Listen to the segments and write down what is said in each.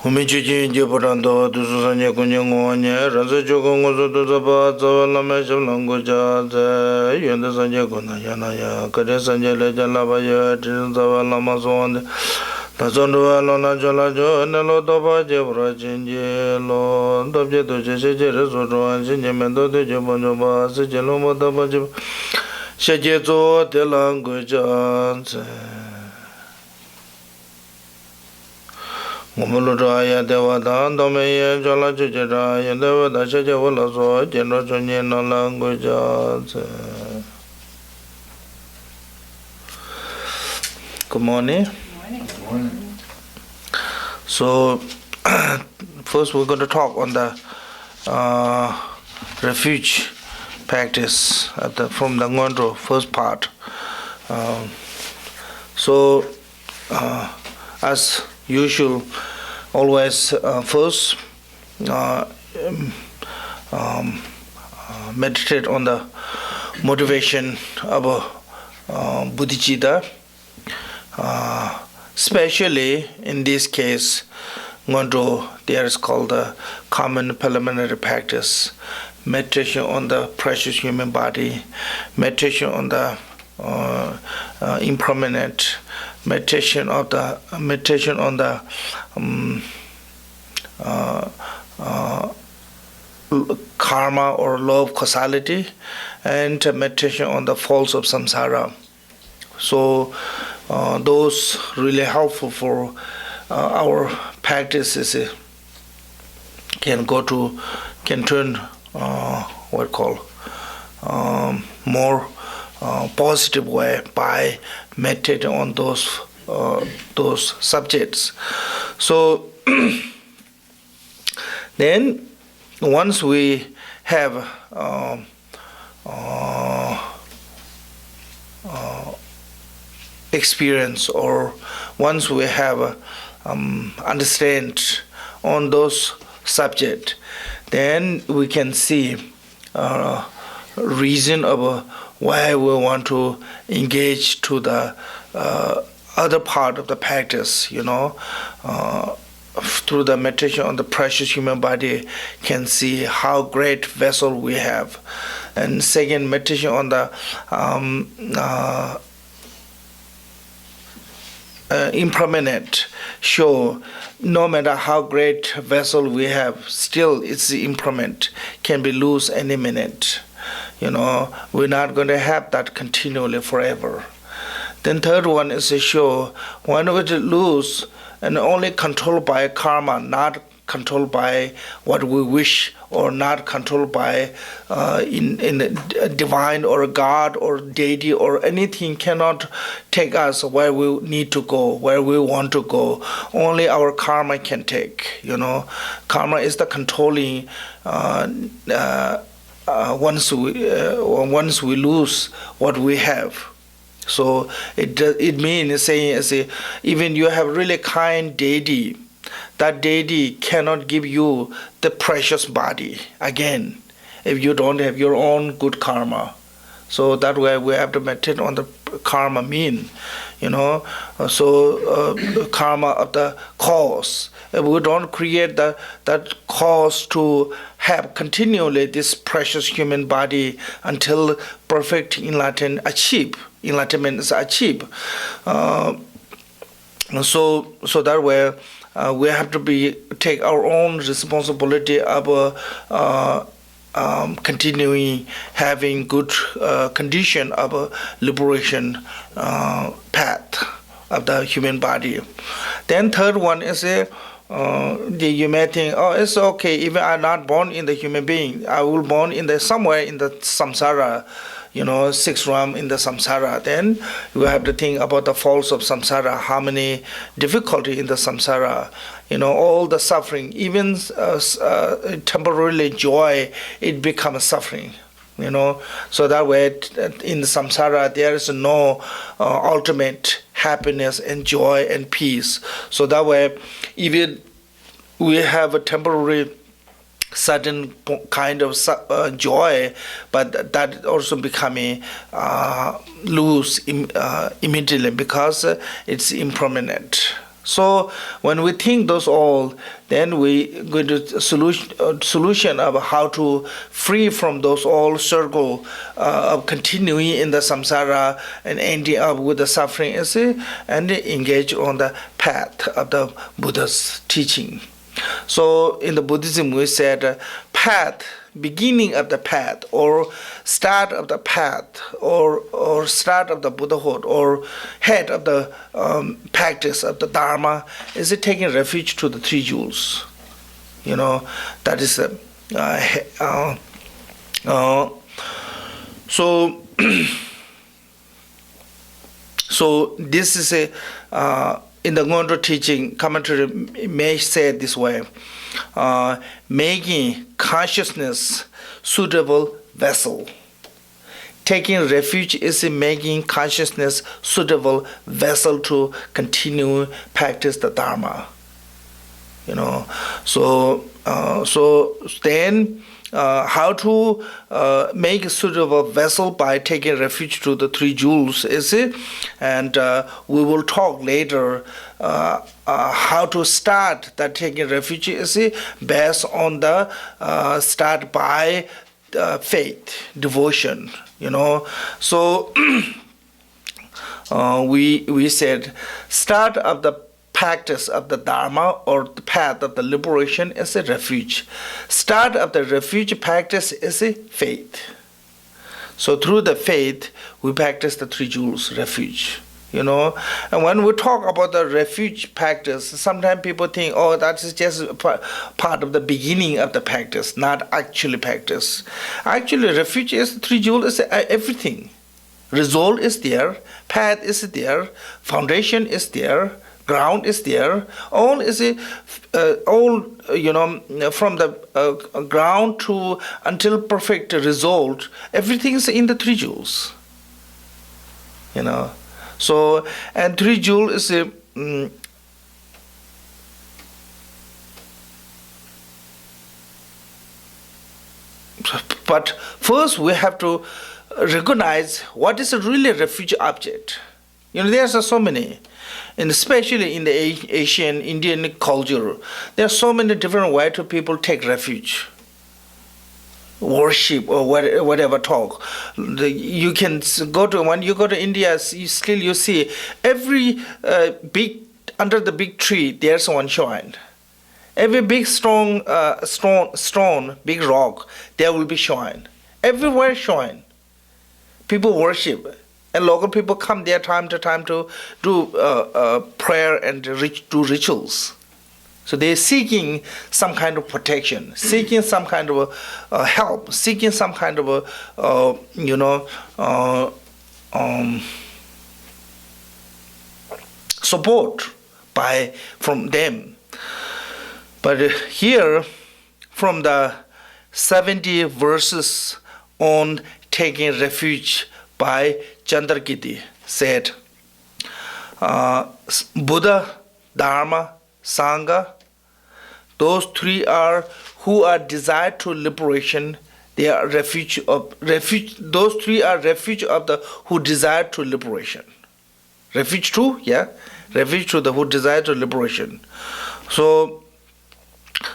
Humichi Jiporando, Susanya Kunyangonia, Razajogongo, Zavalamesh Languja, Yenda Sanja Kunayanaya, Kadesanja Lavaya, Zavalamazon, Tazondo Lona Jalajo, Nelotova Jebra Jinjelo, Dobjeto Jesu, and Jinjamendo de Jabonova, Sijeloma Dabajib, Shajeto de Languja. Mumuluraya Devada, Domaya, Jala Jujara, Devada Shajavala, General Junior language. Good morning. Good morning. So, first we're going to talk on the refuge practice from the Ngondro, first part. As usual, always first meditate on the motivation of bodhicitta, especially in this case, Ngondro, there is called the common preliminary practice, meditation on the precious human body, meditation on the impermanent, meditation on the karma or law of causality, and meditation on the faults of samsara. So those really helpful for our practices. Can turn what call more positive way by meditating on those subjects. So then once we have experience, or once we have understand on those subject, then we can see reason of why we want to engage to the other part of the practice, through the meditation on the precious human body, can see how great vessel we have. And second, meditation on the impermanent, show no matter how great vessel we have, still it's impermanent, can be loose any minute. We're not going to have that continually forever. Then third one is to show when we lose and only controlled by karma, not controlled by what we wish, or not controlled by in a divine or a God or deity or anything cannot take us where we need to go, where we want to go. Only our karma can take. Karma is the controlling. Once we lose what we have. So it means saying, even you have really kind deity, that deity cannot give you the precious body again if you don't have your own good karma. So that way we have to meditate on the karma so karma of the cause. If we don't create that cause to have continually this precious human body until perfect enlightenment is achieved. So that way we have to take our own responsibility of continuing having good condition of liberation path of the human body. Then third one is you may think, it's okay, even I'm not born in the human being, I will born in somewhere in the samsara, six realm in the samsara. Then you have to think about the faults of samsara, how many difficulty in the samsara, all the suffering, even temporarily joy, it becomes suffering. So that way in the samsara there is no ultimate happiness and joy and peace. So that way even we have a temporary certain kind of joy, but that also becoming loose immediately because it's impermanent. So when we think those all, then we go to solution of how to free from those all circle of continuing in the samsara and ending up with the suffering, and engage on the path of the Buddha's teaching. So in the Buddhism we said path, beginning of the path, or start of the path, or start of the Buddhahood, or head of the practice of the Dharma is taking refuge to the three jewels. That is so. So this is in the Ngondro teaching commentary may say it this way. Making consciousness suitable vessel. Taking refuge is making consciousness suitable vessel to continue practice the Dharma. So then how to make a suitable vessel by taking refuge to the three jewels, and we will talk later how to start that taking refuge, based on the start by faith, devotion, So we said start of the practice of the Dharma or the path of the liberation is a refuge. Start of the refuge practice is a faith. So through the faith, we practice the three jewels refuge. And when we talk about the refuge practice, sometimes people think, oh, that is just part of the beginning of the practice, not actually practice. Actually, refuge is three jewels, is everything. Result is there, path is there, foundation is there, ground is there. All is all from the ground to until perfect result. Everything is in the three jewels. So and three jewels is but first we have to recognize what is really a refuge object. There's so many. And especially in the Asian, Indian culture, there are so many different ways to people take refuge, worship, or whatever talk. You can go to, when you go to India, you see every under the big tree, there's one shrine. Every big stone, big rock, there will be shrine. Everywhere shrine. People worship. And local people come there time to time to do prayer and do rituals. So they're seeking some kind of protection, seeking some kind of help, seeking some kind of support from them. But here, from the 70 verses on taking refuge by Chandrakirti said, Buddha, Dharma, Sangha, those three are who are desired to liberation. They are refuge. Those three are refuge of the who desire to liberation. Refuge to, refuge to the who desire to liberation. So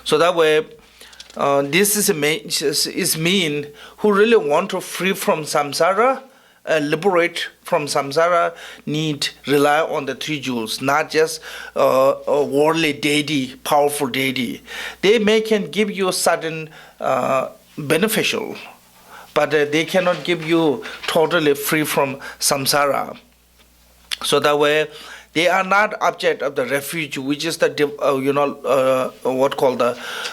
that way, this is mean who really want to free from samsara. Liberate from samsara need rely on the three jewels, not just a worldly deity, powerful deity. They can give you a sudden beneficial, but they cannot give you totally free from samsara. So that way, they are not object of the refuge, which is the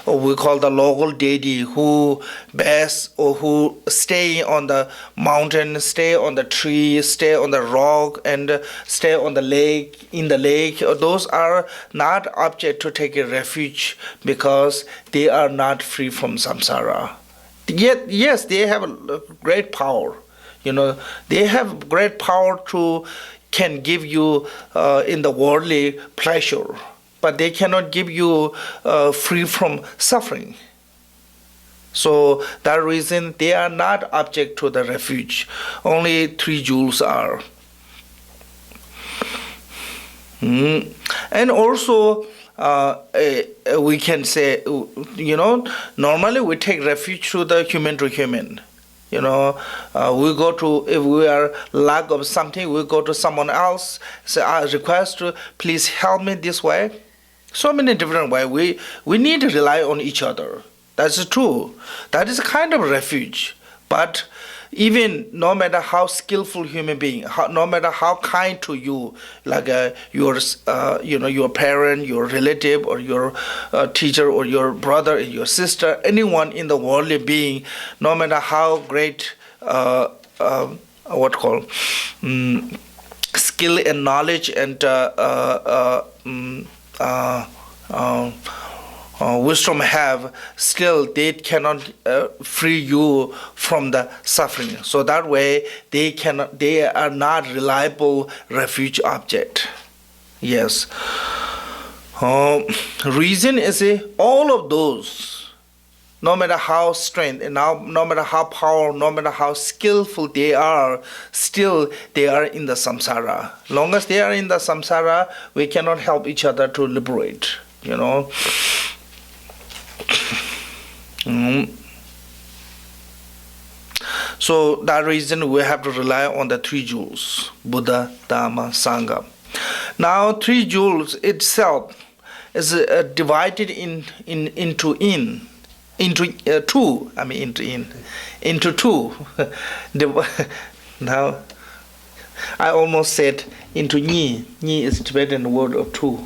we call the local deity who best or who stay on the mountain, stay on the tree, stay on the rock, and stay on the lake, in the lake. Those are not object to take a refuge because they are not free from samsara. Yet, yes, they have a great power. They have great power to can give you in the worldly pleasure, but they cannot give you free from suffering. So that reason they are not object to the refuge. Only three jewels are. And also, we can say, normally we take refuge to the human to human. We go to, if we are lack of something, we go to someone else, say, I request to please help me this way. So many different ways. We need to rely on each other. That's true. That is a kind of refuge. But even no matter how skillful human being, no matter how kind to you, like your parent, your relative, or your teacher, or your brother, your sister, anyone in the worldly being, no matter how great, skill and knowledge and wisdom have, still they cannot free you from the suffering. So that way they are not reliable refuge object. Yes. Reason is all of those, no matter how strength and no matter how power, no matter how skillful they are, still they are in the samsara. Long as they are in the samsara, we cannot help each other to liberate. So that reason we have to rely on the three jewels: Buddha, Dhamma, Sangha. Now, three jewels itself is divided into two. Into two. Now, I almost said into Nyi. Nyi is Tibetan word of two.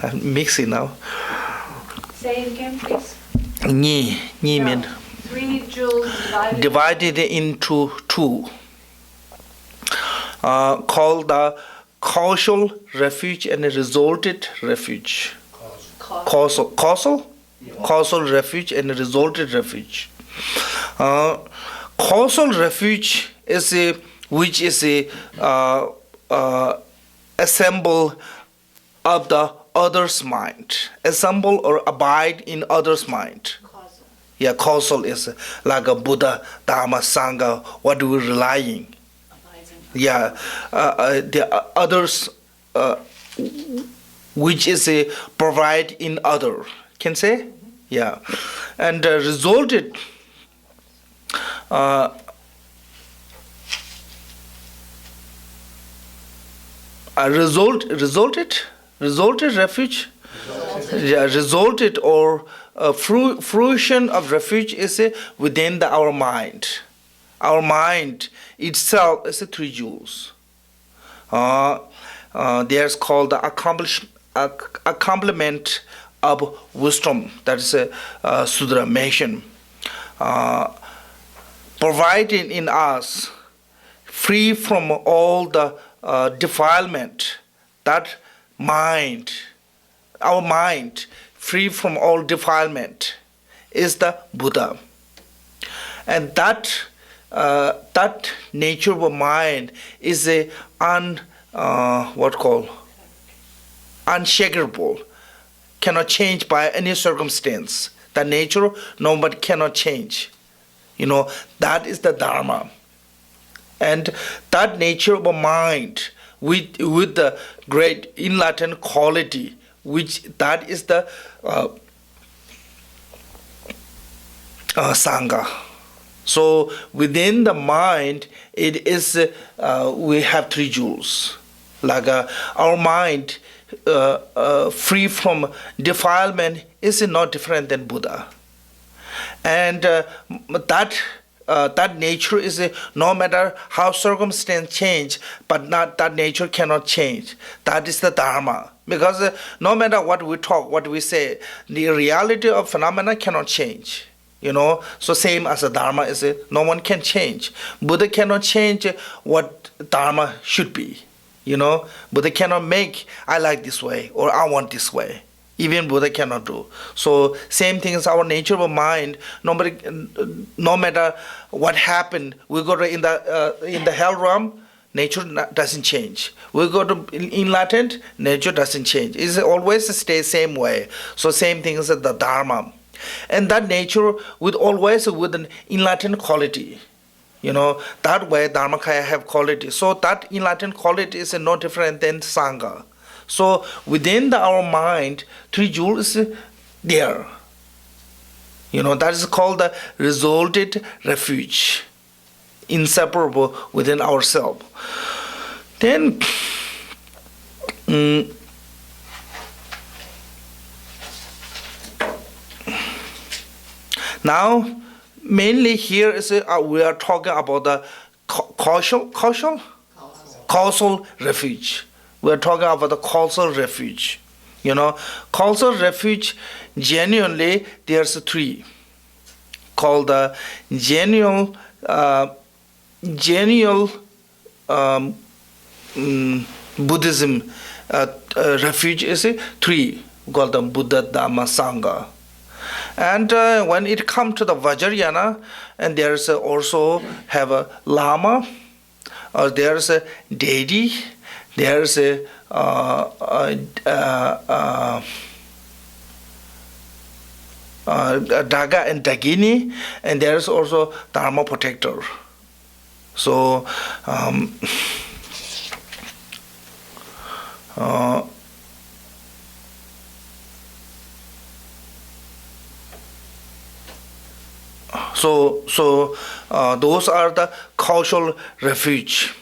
I'm mixing now. Say it again, please. Nyi means three jewels divided into two, called the causal refuge and resulted refuge. Causal refuge and resulted refuge. Causal refuge is which is assemble of the other's mind, assemble or abide in other's mind. Causal. Yeah, causal is like a Buddha, Dhamma, Sangha. What do we relying? Yeah, the others, which is provide in other. Can say, yeah, and resulted. Resulted refuge. Yeah, resulted or fruition of refuge is within our mind. Our mind itself is three jewels. There's called the accompaniment of wisdom. That is Sudra mentioned. Providing in us, free from all the defilement, that mind, our mind, free from all defilement, is the Buddha. And that nature of mind is unshakable, cannot change by any circumstance. That nature, nobody cannot change. That is the Dharma. And that nature of mind with the great enlightened quality, which that is the Sangha. So within the mind, it is we have three jewels. Like our mind, free from defilement, is not different than Buddha. And that nature is no matter how circumstance change, but not that nature cannot change. That is the Dharma. Because no matter what we talk, what we say, the reality of phenomena cannot change. So same as the Dharma is no one can change. Buddha cannot change what Dharma should be. Buddha cannot make I like this way or I want this way. Even Buddha cannot do. So same thing is our nature of mind. No matter what happened, we go to in the hell realm, nature doesn't change. We go to enlightened, nature doesn't change. It always stays same way. So same thing is the Dharma, and that nature with always with an enlightened quality. That way Dharmakaya have quality. So that enlightened quality is no different than Sangha. So within our mind, three jewels is there. That is called the resulted refuge, inseparable within ourselves. Then, now, mainly here is we are talking about the causal refuge. We are talking about the causal refuge. Causal refuge, genuinely, there's three, called the genuine Buddhism refuge is three, called the Buddha, Dhamma, Sangha. And when it comes to the Vajrayana, and there's also have a Lama, or there's a deity, there's a Daga and Dagini, and there's also Dharma protector. So those are the causal refuge.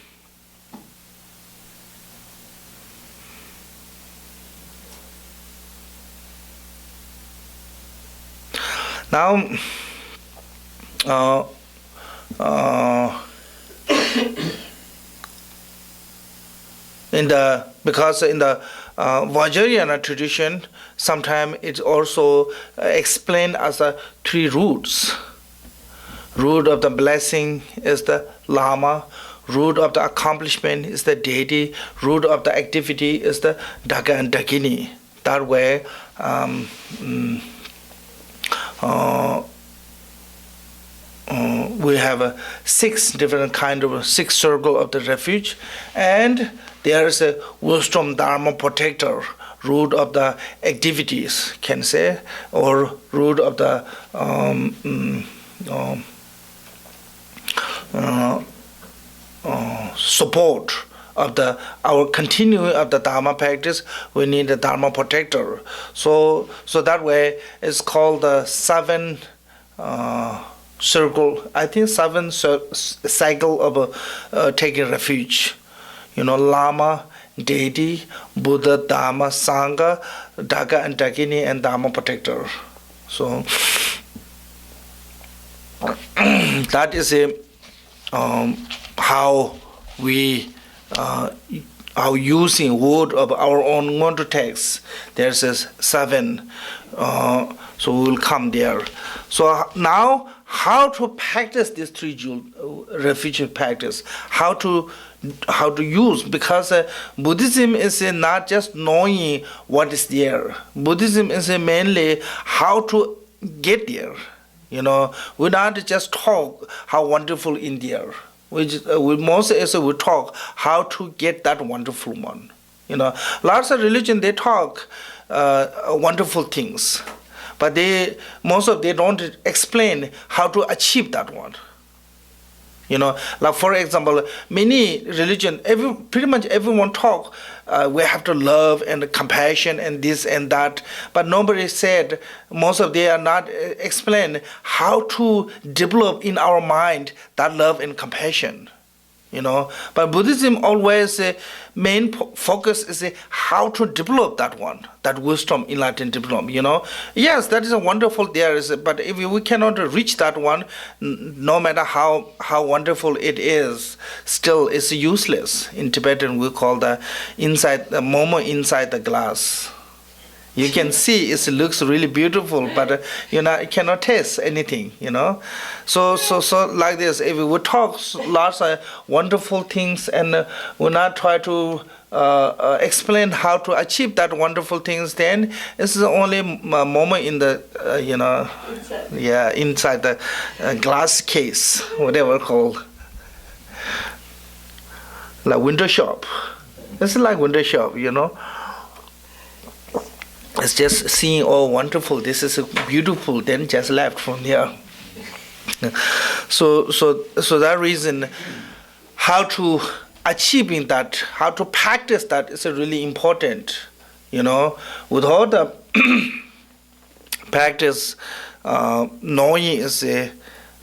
Now, because in the Vajrayana tradition, sometimes it's also explained as three roots. Root of the blessing is the Lama. Root of the accomplishment is the deity. Root of the activity is the Daga and Dagini. That way, we have six different six circle of the refuge, and there is a wisdom Dharma protector, root of the activities, can say, or root of the support of our continuing of the Dharma practice. We need a Dharma protector. So that way it's called the seven circle. I think seven cycle of taking refuge. Lama, deity, Buddha, Dharma, Sangha, Daga and Dagini, and Dharma protector. So that is how we are using word of our own Ngondro text. There's seven, so we will come there. So now, how to practice this three refuge practice? How to use? Because Buddhism is not just knowing what is there. Buddhism is mainly how to get there. We not just talk how wonderful India. We talk how to get that wonderful one. Lots of religion, they talk wonderful things, but they don't explain how to achieve that one. Like for example, many religion, pretty much everyone talk, we have to love and compassion and this and that, but nobody said, most of they are not explain how to develop in our mind that love and compassion. But Buddhism always main focus is how to develop that one, that wisdom, enlightened development. Yes, that is a wonderful there is, but if we cannot reach that one, no matter how wonderful it is, still it's useless. In Tibetan, we call the moment inside the glass. You can see it looks really beautiful, but you cannot taste anything. So like this, if we talk lots of wonderful things and we not try to explain how to achieve that wonderful things, then it's the only moment in the inside the glass case, whatever called, like window shop. It's like window shop, It's just seeing, oh, wonderful, this is beautiful, then just left from here. So that reason, how to achieving that, how to practice that is really important. Without the practice, knowing is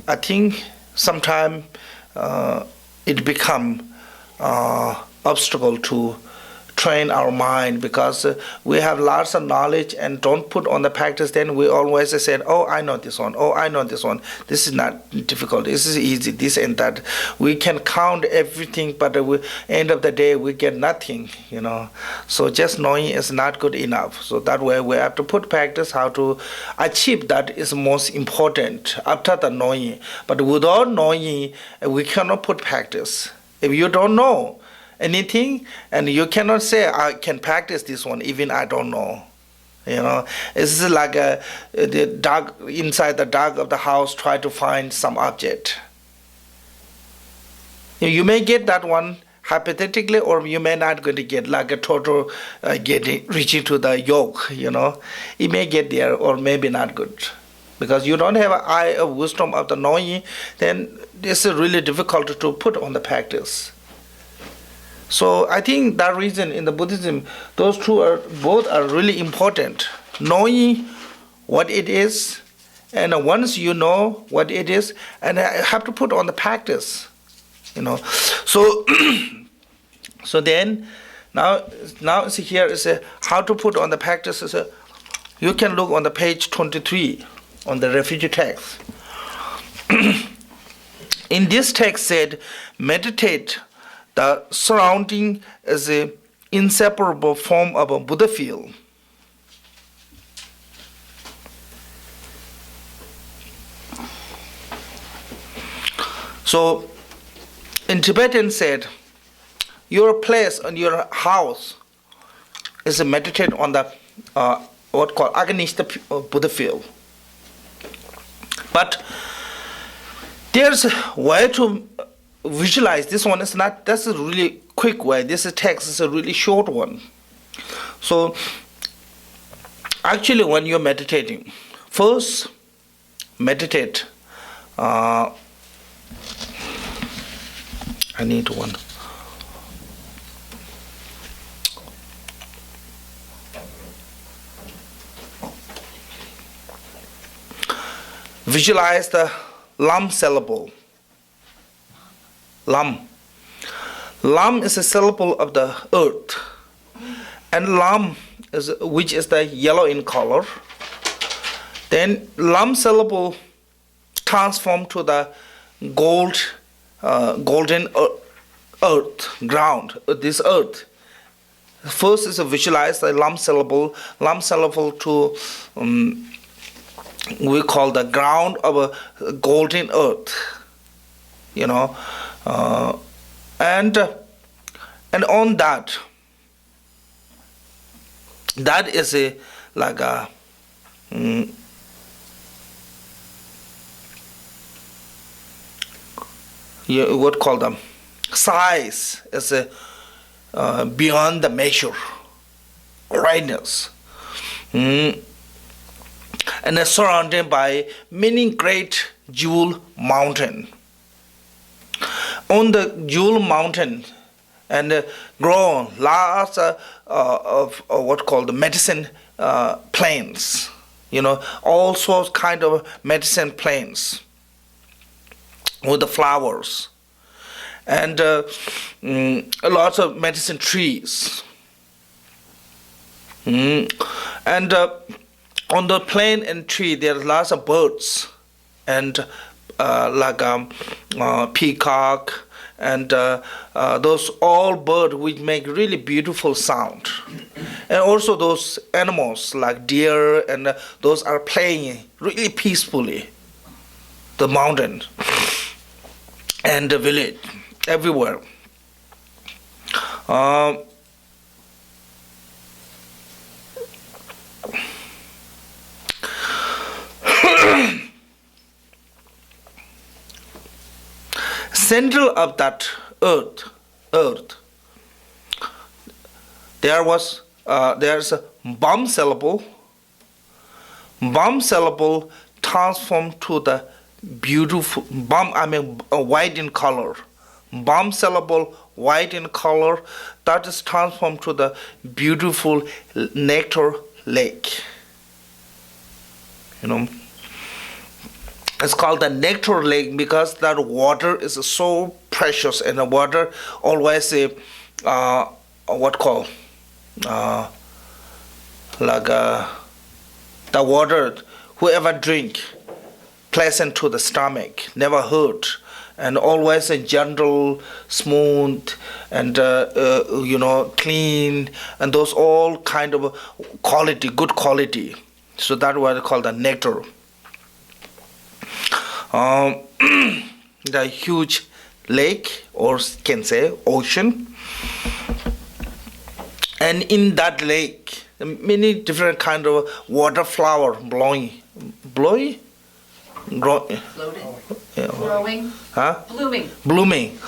I think sometimes it become obstacle to train our mind, because we have lots of knowledge and don't put on the practice. Then we always said, oh, I know this one, oh, I know this one, this is not difficult, this is easy, this and that. We can count everything, but at the end of the day we get nothing. So just knowing is not good enough. So that way we have to put practice. How to achieve that is most important after the knowing. But without knowing, we cannot put practice. If you don't know anything, and you cannot say I can practice this one even I don't know. It's like the dog inside the dark of the house try to find some object. You may get that one hypothetically, or you may not going to get, like a turtle reaching to the yolk. It may get there or maybe not good, because you don't have an eye of wisdom of the knowing. Then it's really difficult to put on the practice. So I think that reason in the Buddhism, those both are really important. Knowing what it is, and once you know what it is, and I have to put on the practice. So so then now see here is how to put on the practice. You can look on the page 23 on the refugee text. In this text said, meditate. The surrounding is an inseparable form of a Buddha feel. So in Tibetan said, your place and your house is to meditate on the what called Aganishta Buddha feel. But there's a way to visualize. This one is not, that's a really quick way. This text is a really short one. So actually when you're meditating, first meditate. I need one. Visualize the lam syllable. Lam. Lam is a syllable of the earth, and lam is, which is the yellow in color. Then lam syllable transform to the golden earth, ground. This earth. First is to visualize the lam syllable. Lam syllable to we call the ground of a golden earth. And on that is a like a what call them size is a beyond the measure, greatness, and is surrounded by many great jewel mountain. On the jewel mountain and grow lots of what called the medicine plants, all sorts kind of medicine plants with the flowers, and lots of medicine trees, and on the plain and tree there are lots of birds, and like peacock, and those all birds which make really beautiful sound, and also those animals like deer, and those are playing really peacefully. The mountain and the village, everywhere. Central of that earth, there's a bomb syllable. Bomb syllable transformed to the beautiful, white in color. Bomb syllable, white in color, that is transformed to the beautiful nectar lake. You know, it's called the nectar lake because that water is so precious, and the water always what call the water whoever drink pleasant to the stomach, never hurt, and always a gentle, smooth, and clean, and those all kind of quality, good quality. So that's what I call the nectar. The huge lake, or can say ocean, and in that lake, many different kind of water flower blowing, Floating? yeah, Growing? huh? Blooming.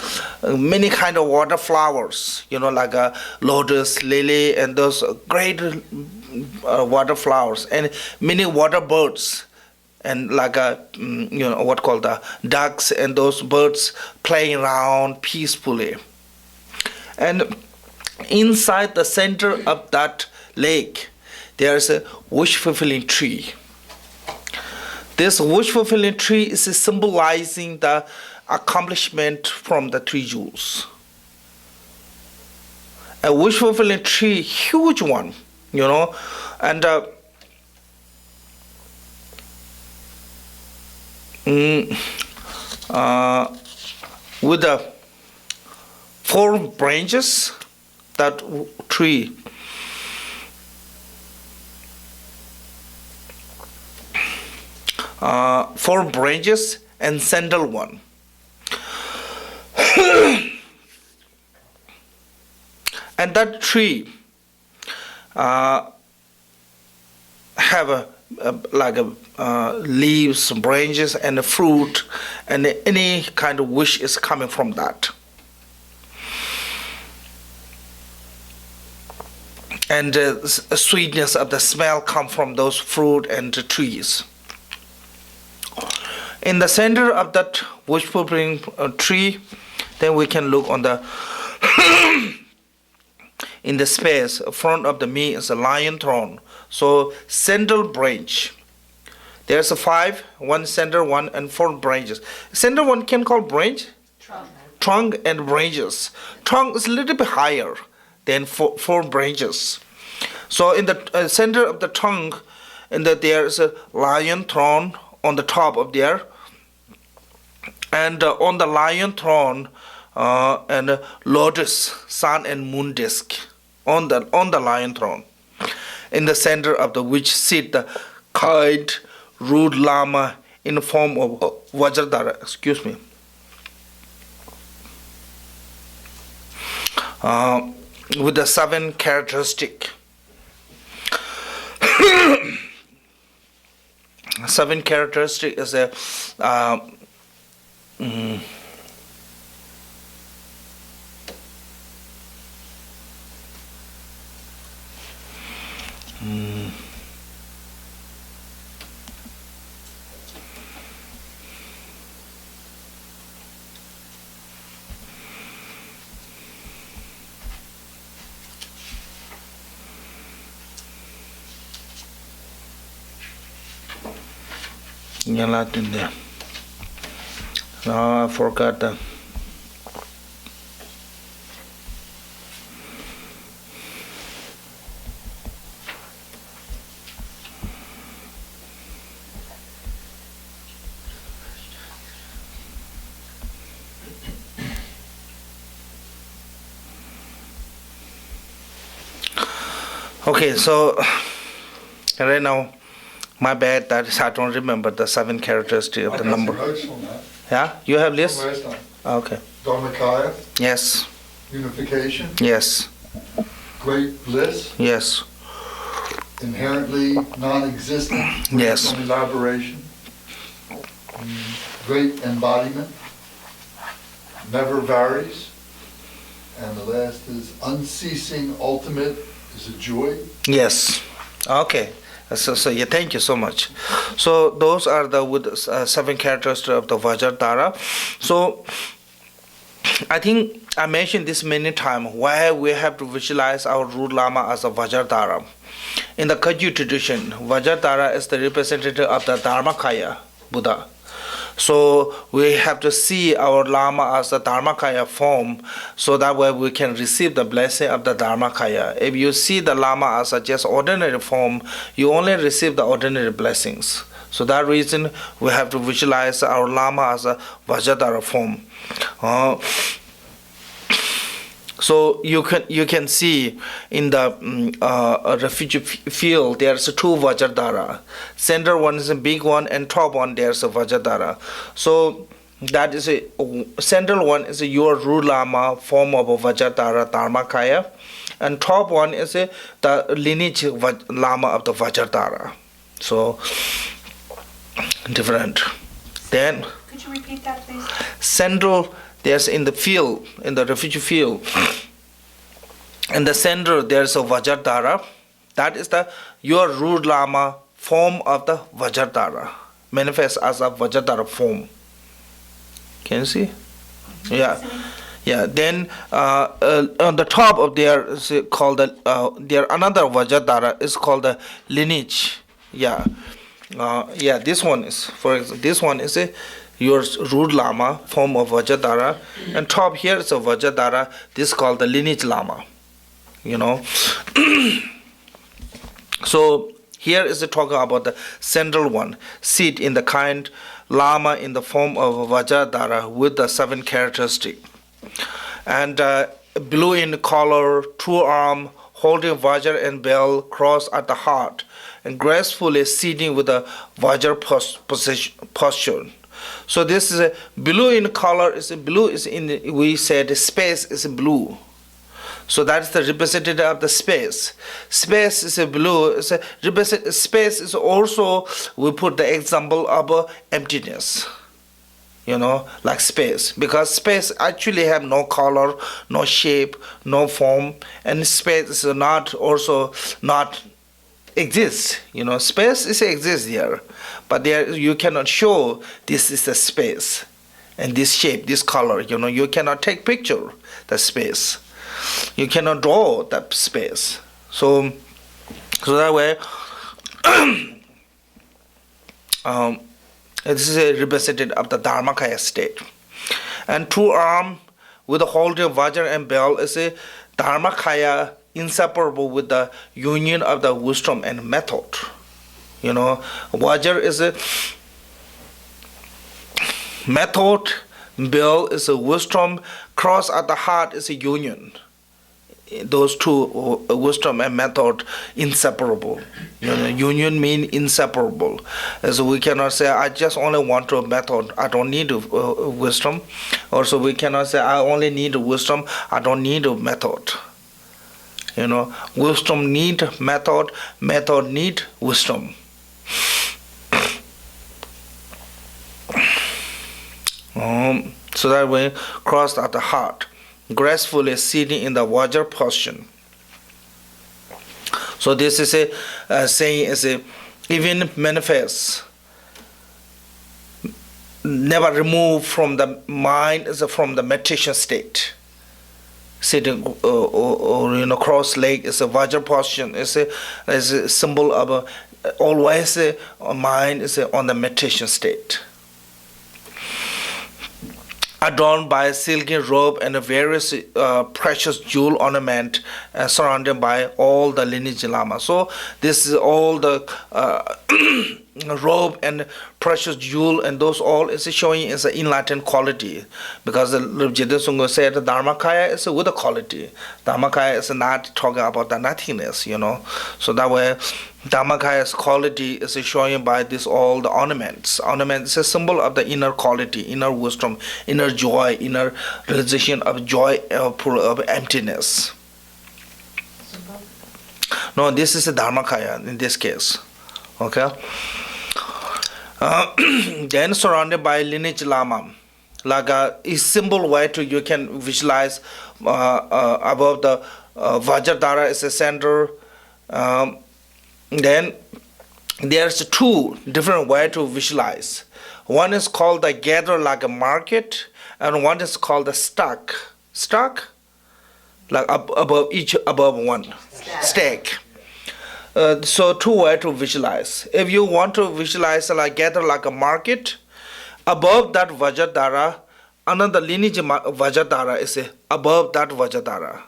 Many kind of water flowers, like a lotus, lily, and those great water flowers, and many water birds, and like what called the ducks, and those birds playing around peacefully. And inside the center of that lake, there is a wish-fulfilling tree. This wish-fulfilling tree is symbolizing the accomplishment from the three jewels. A wish-fulfilling tree, huge one, and with the 4 branches, that tree. 4 branches and sandal one. And that tree have leaves, branches, and a fruit, and any kind of wish is coming from that. And sweetness of the smell come from those fruit and the trees. In the center of that wish-fulfilling tree, then we can look on the in the space in front of me is a lion throne. So central branch. There's a 5, 1 center, 1 and 4 branches. Center one can call branch. Trunk and branches. Trunk is a little bit higher than 4 branches. So in the center of the trunk, and there is a lion throne on the top of there, and on the lion throne, and lotus, sun and moon disk on the lion throne, in the center of the which sit the kite rude lama in the form of Vajrayana. Excuse me. With the 7 characteristic. 7 characteristic is a in there. No, I forgot that. Okay, so right now, my bad that I don't remember the 7 characteristics of the number. Yeah, you have list? Okay. Dharmakaya, Yes. unification, Yes. great bliss, Yes. inherently non-existent, Yes. elaboration, great embodiment, never varies, and the last is unceasing ultimate is a joy. Yes. Okay. So yeah, thank you so much. So those are the with 7 characteristics of the Vajradhara. So I think I mentioned this many times why we have to visualize our root lama as a Vajradhara. In the Kagyu tradition, Vajradhara is the representative of the Dharmakaya Buddha. So we have to see our Lama as a Dharmakaya form, so that way we can receive the blessing of the Dharmakaya. If you see the Lama as a just ordinary form, you only receive the ordinary blessings. So that reason we have to visualize our Lama as a Vajradhara form. So you can see in the refuge field there's 2 Vajradhara. Center one is a big one, and top one there's a Vajradhara. So that is a central one is your root lama form of a Vajradhara Dharmakaya, and top one is the lineage lama of the Vajradhara. So different. Then Could you repeat that, please? central. There's in the field, in the refuge field. In the center, there's a Vajradhara. That is your root lama form of the Vajradhara. Manifests as a Vajradhara form. Can you see? Yeah. Yeah. Then on the top of there is called there another Vajradhara is called the lineage. Yeah. Yeah. This one is, for example, this one is your root lama form of Vajradhara, and top here is a Vajradhara. This is called the lineage lama. So here is talking about the central one, seat in the kind lama in the form of Vajradhara with the 7 characteristics, and blue in color, 2 arm, holding Vajra and bell, cross at the heart, and gracefully sitting with a Vajra posture. So this is a blue in color. Blue is in, we said space is blue. So that's the representative of the space. Space is a blue. Space is also, we put the example of emptiness. Like space, because space actually have no color, no shape, no form, and space is not exists. Space is exists here, but there you cannot show this is a space, and this shape, this color. You cannot take picture the space. You cannot draw that space. So that way, this is a representative of the Dharmakaya state. And 2 arm with the holding Vajra and bell is a Dharmakaya, inseparable with the union of the wisdom and method. Vajra is a method, bell is a wisdom, cross at the heart is a union. Those 2, wisdom and method, inseparable. Union means inseparable. So we cannot say I just only want a method, I don't need wisdom. Also we cannot say I only need wisdom, I don't need a method. Wisdom need method, method need wisdom. So that way, crossed at the heart, gracefully sitting in the Vajra posture. So this is a saying is a even manifest, never remove from the mind, is from the meditation state. Sitting or cross leg is a Vajra posture. Is a symbol of always mind is on the meditation state. Adorned by a silky robe and a various precious jewel ornament, surrounded by all the lineage lama. So this is all the robe and precious jewel, and those all is showing is an enlightened quality, because the Jiddu Sunga said the Dharmakaya is with a quality. Dharmakaya is not talking about the nothingness, So that way, Dharmakaya's quality is showing by this all the ornaments. Ornaments is a symbol of the inner quality, inner wisdom, inner joy, inner realization of joy of emptiness. No, this is a Dharmakaya in this case. Okay. Then surrounded by lineage lama, like a symbol way to you can visualize above the Vajradhara is a center. Then there's two different ways to visualize. One is called the gather like a market, and one is called the stack. Stack, like above one. Stack. So two ways to visualize. If you want to visualize like gather like a market, above that Vajradhara, another lineage Vajradhara is above that Vajradhara.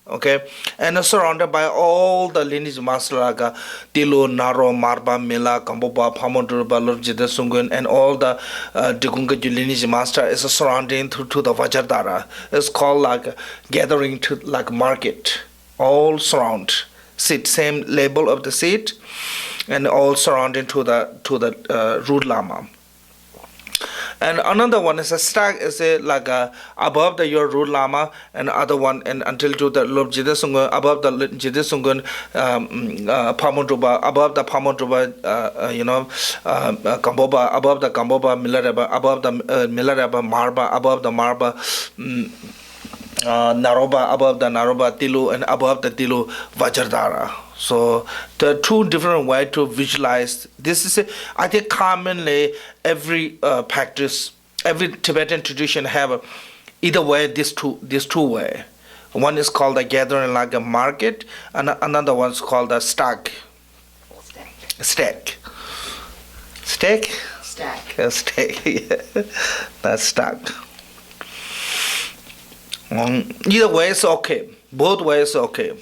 Okay, and surrounded by all the lineage master like Tilo, Naro, Marba, Mila, Kamboba, Pamondurba, Lurjida Sungun, and all the Drikung lineage master is surrounding to the Vajradhara. It's called like gathering to like market. All surround, seat, same label of the seat, and all surrounding to the root lama. And another one is a stack, is like above your root lama, and other one and until to the Lord Jidasungun, above the Jidasungun Pamondruba, above the Pamondruba, Kamboba, above the Kamboba Milareba, above the Milareba Marba, above the Marba Naroba, above the Naroba Tilu, and above the Tilu Vajradhara. So there are two different ways to visualize. This is, I think, commonly every practice, every Tibetan tradition have either way. These two way. One is called a gathering like a market, and another one is called a stack. Stack. Stack. Stack. Stack. Yeah. That's stack. Either way is okay. Both ways okay.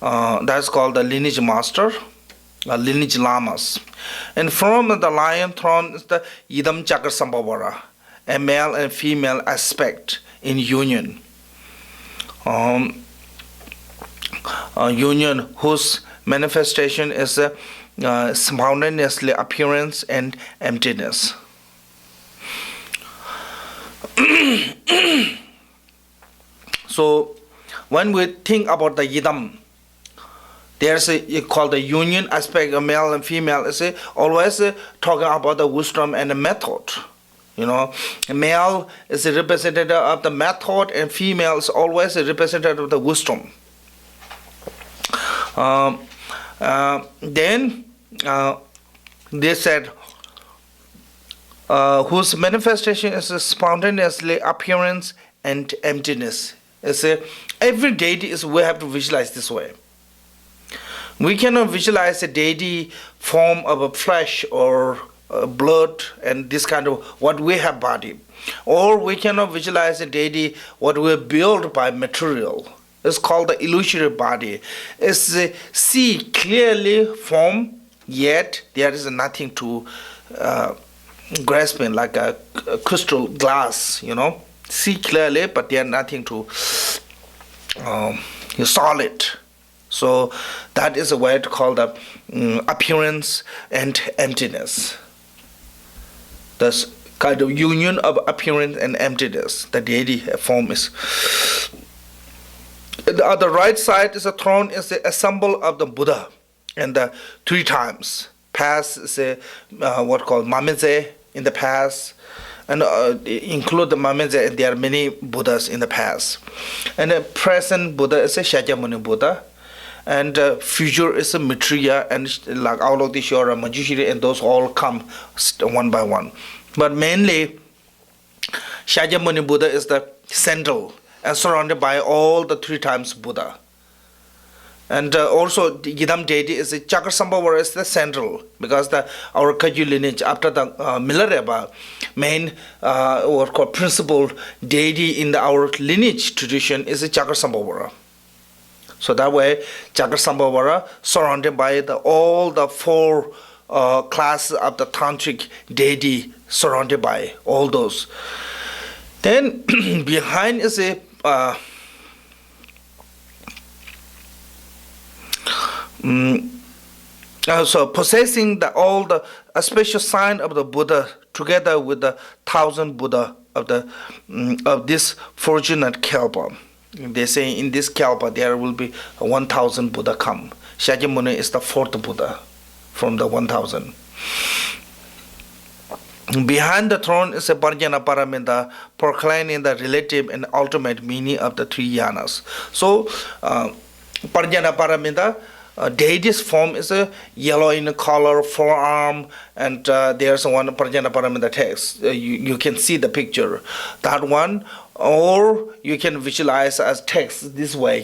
That's called the lineage master, lineage lamas. And from the lion throne is the Idam Chakra Sambhavara, a male and female aspect in union. Union whose manifestation is spontaneously appearance and emptiness. So when we think about the Yidam, there's a called the union aspect of male and female. Is always talking about the wisdom and the method. Male is a representative of the method, and female is always a representative of the wisdom. Then they said, whose manifestation is spontaneously appearance and emptiness. Every deity is we have to visualize this way. We cannot visualize a deity form of a flesh or blood and this kind of what we have body, or we cannot visualize a deity what we built by material. It's called the illusory body. It's see clearly form, yet there is nothing to grasping like a crystal glass. See clearly, but there is nothing to solid. So that is a way to call the appearance and emptiness. That's kind of union of appearance and emptiness. The deity form is. On the right side is a throne, is a symbol of the Buddha, and the 3 times past is what called Mameze in the past. And include the Mameze, and there are many Buddhas in the past. And the present Buddha is a Shakyamuni Buddha. And future is a Maitreya, and like Avalokiteshvara, Manjushri, and those all come one by one. But mainly, Shakyamuni Buddha is the central and surrounded by all the 3 times Buddha. And also, the Yidam deity is the Chakrasambhavara is the central, because our Kagyu lineage, after the Milareba, main or called principal deity in our lineage tradition is the Chakrasambhavara. So that way, Chakrasambhavara surrounded by all the 4 classes of the tantric deity, surrounded by all those. Then behind is a so possessing all the special sign of the Buddha together with the 1,000 Buddha of this fortunate Kalpa. They say in this Kalpa there will be 1,000 Buddha come. Shakyamuni is the 4th Buddha from the 1,000. Behind the throne is a Parjana Paramita proclaiming the relative and ultimate meaning of the 3 yanas. So Parjana Paramita, deity's form is a yellow in color, forearm, and there's one Parjana Paramita text. You can see the picture. That one, or you can visualize as text this way,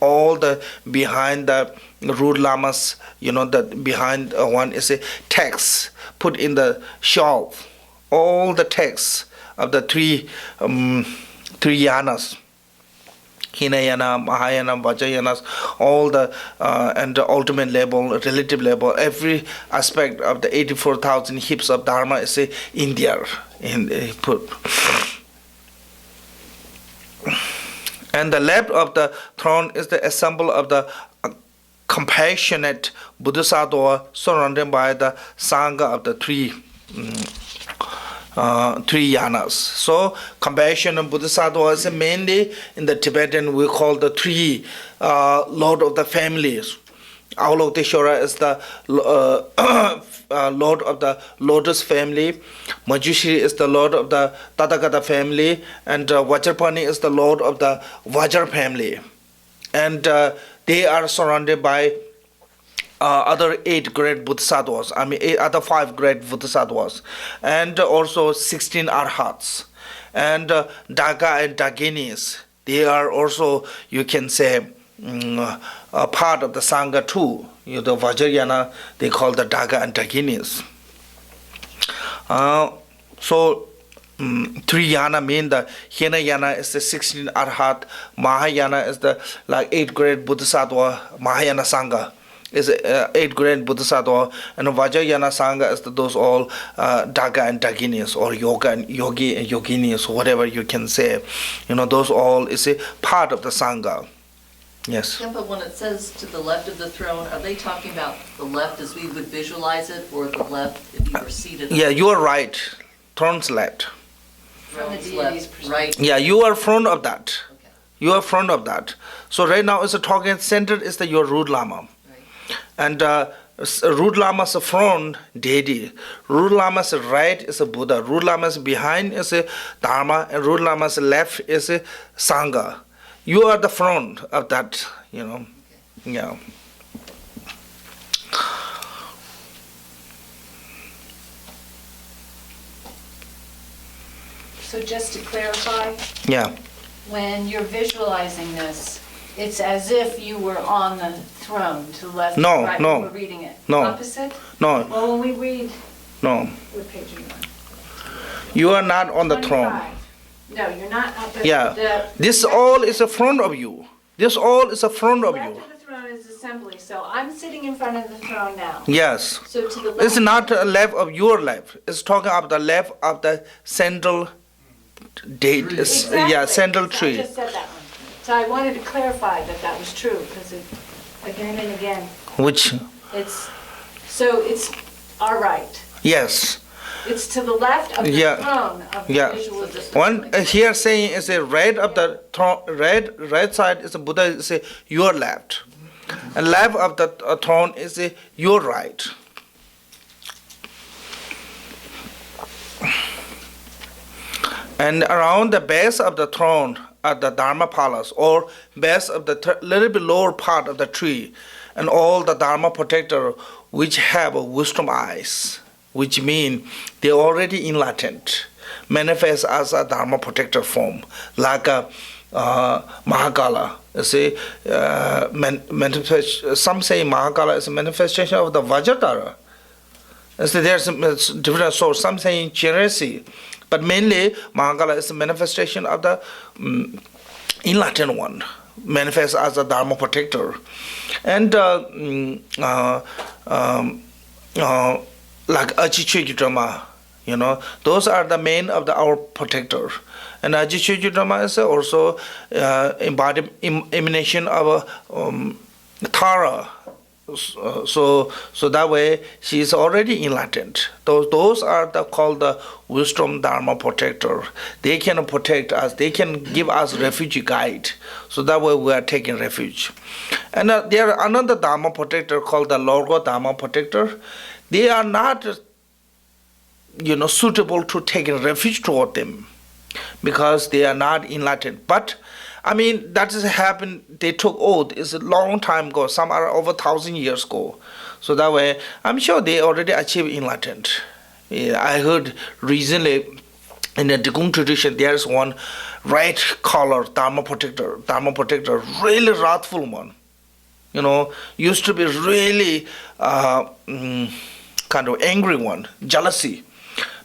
all the behind the root lamas, the behind one is a text put in the shelf. All the texts of the three yanas. Hinayana, Mahayana, Vajrayanas, all the and the ultimate level, relative level, every aspect of the 84,000 hips of Dharma is in there, put. And the left of the throne is the ensemble of the compassionate Bodhisattva surrounded by the Sangha of the three yanas. So compassion and bodhisattva is mainly in the Tibetan we call the three lord of the families. Avalokiteshvara is the lord of the lotus family. Manjushri is the lord of the Tathagata family, and Vajrapani is the lord of the Vajra family. And they are surrounded by other 8 great bodhisattvas, other 5 great bodhisattvas, and also 16 arhats. And Daga and Daginis, they are also, you can say, a part of the Sangha too. The Vajrayana, they call the Daga and Daginis. So, Triyana mean the Hinayana is the 16 arhat, Mahayana is the 8 great bodhisattva, Mahayana Sangha is 8 great bodhisattva, and Vajrayana Sangha is those all Daga and Daginis, or Yoga and Yogi and Yoginis, whatever you can say. Those all is a part of the Sangha. Yes. Khenpo, when it says to the left of the throne, are they talking about the left as we would visualize it, or the left if you were seated? Yeah, you are right. Throne's left. From the left, right. Yeah, you are front of that. Okay. You are front of that. So right now, is the talking center is your root lama. And root lama's front deity. Root lama's right is a Buddha. Root lama's behind is a Dharma, and root lama's left is a Sangha. You are the front of that. Yeah. So just to clarify, Yeah. when you're visualizing this, it's as if you were on the throne to the left, No, right, no, when we're reading it. no. Opposite? No, Well, when we read, no. what page are you on? You are not on the throne. 25. No, you're not up at Yeah. the... This all is a front of you. This all is a front of Left you. of the throne is assembly, so I'm sitting in front of the throne now. Yes. So to the left... It's not a left of your left. It's talking about the left of the central date. Exactly. Yeah, central So I tree. just said that one. So I wanted to clarify that that was true, because again and again, Which, it's all right. yes. It's to the left of the Yeah. throne of the Yeah. visualization. One here saying is a right of the throne, right side is a Buddha is a your left, and left of the throne is a your right. And around the base of the throne are the Dharma palace, or base of the little bit lower part of the tree, and all the Dharma protector which have wisdom eyes, which mean they already enlightened, manifest as a Dharma protector form, like a Mahakala. Say, some say Mahakala is a manifestation of the Vajradhara. So there's a different source. Some say Chirasi, but mainly Mahakala is a manifestation of the enlightened one, manifest as a Dharma protector, and like Ajichujutama, those are the main of our protector. And Ajichujutama is also emanation of Tara. So that way she is already enlightened. Those are called the wisdom Dharma protector. They can protect us. They can give us refuge guide. So that way we are taking refuge. And there are another Dharma protector called the Lorgo Dharma protector. They are not, suitable to take refuge toward them, because they are not enlightened. But I mean, that has happened. They took oath. It's a long time ago. Some are over 1,000 years ago. So that way, I'm sure they already achieved enlightenment. Yeah, I heard recently in the Drikung tradition, there's one red color Dharma protector, really wrathful one. Used to be really kind of angry one, jealousy.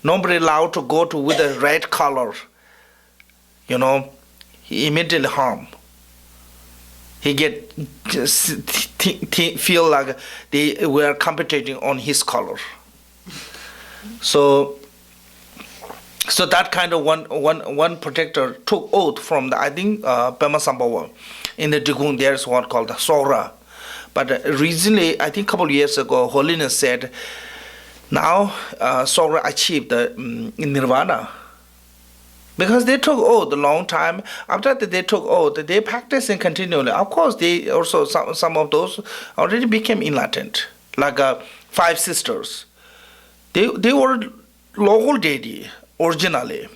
Nobody allowed to go to with a red color. He immediately harm. He get feel like they were competing on his color. So that kind of one protector took oath from the, I think, Pema Sambhawa. In the Drikung, there's one called the Sora. But recently, I think a couple of years ago, Holiness said, now Sora achieved the nirvana. Because they took oath a long time. After that they took oath, they practicing continually. Of course, they also, some of those already became enlightened, like 5 sisters. They were local deity originally.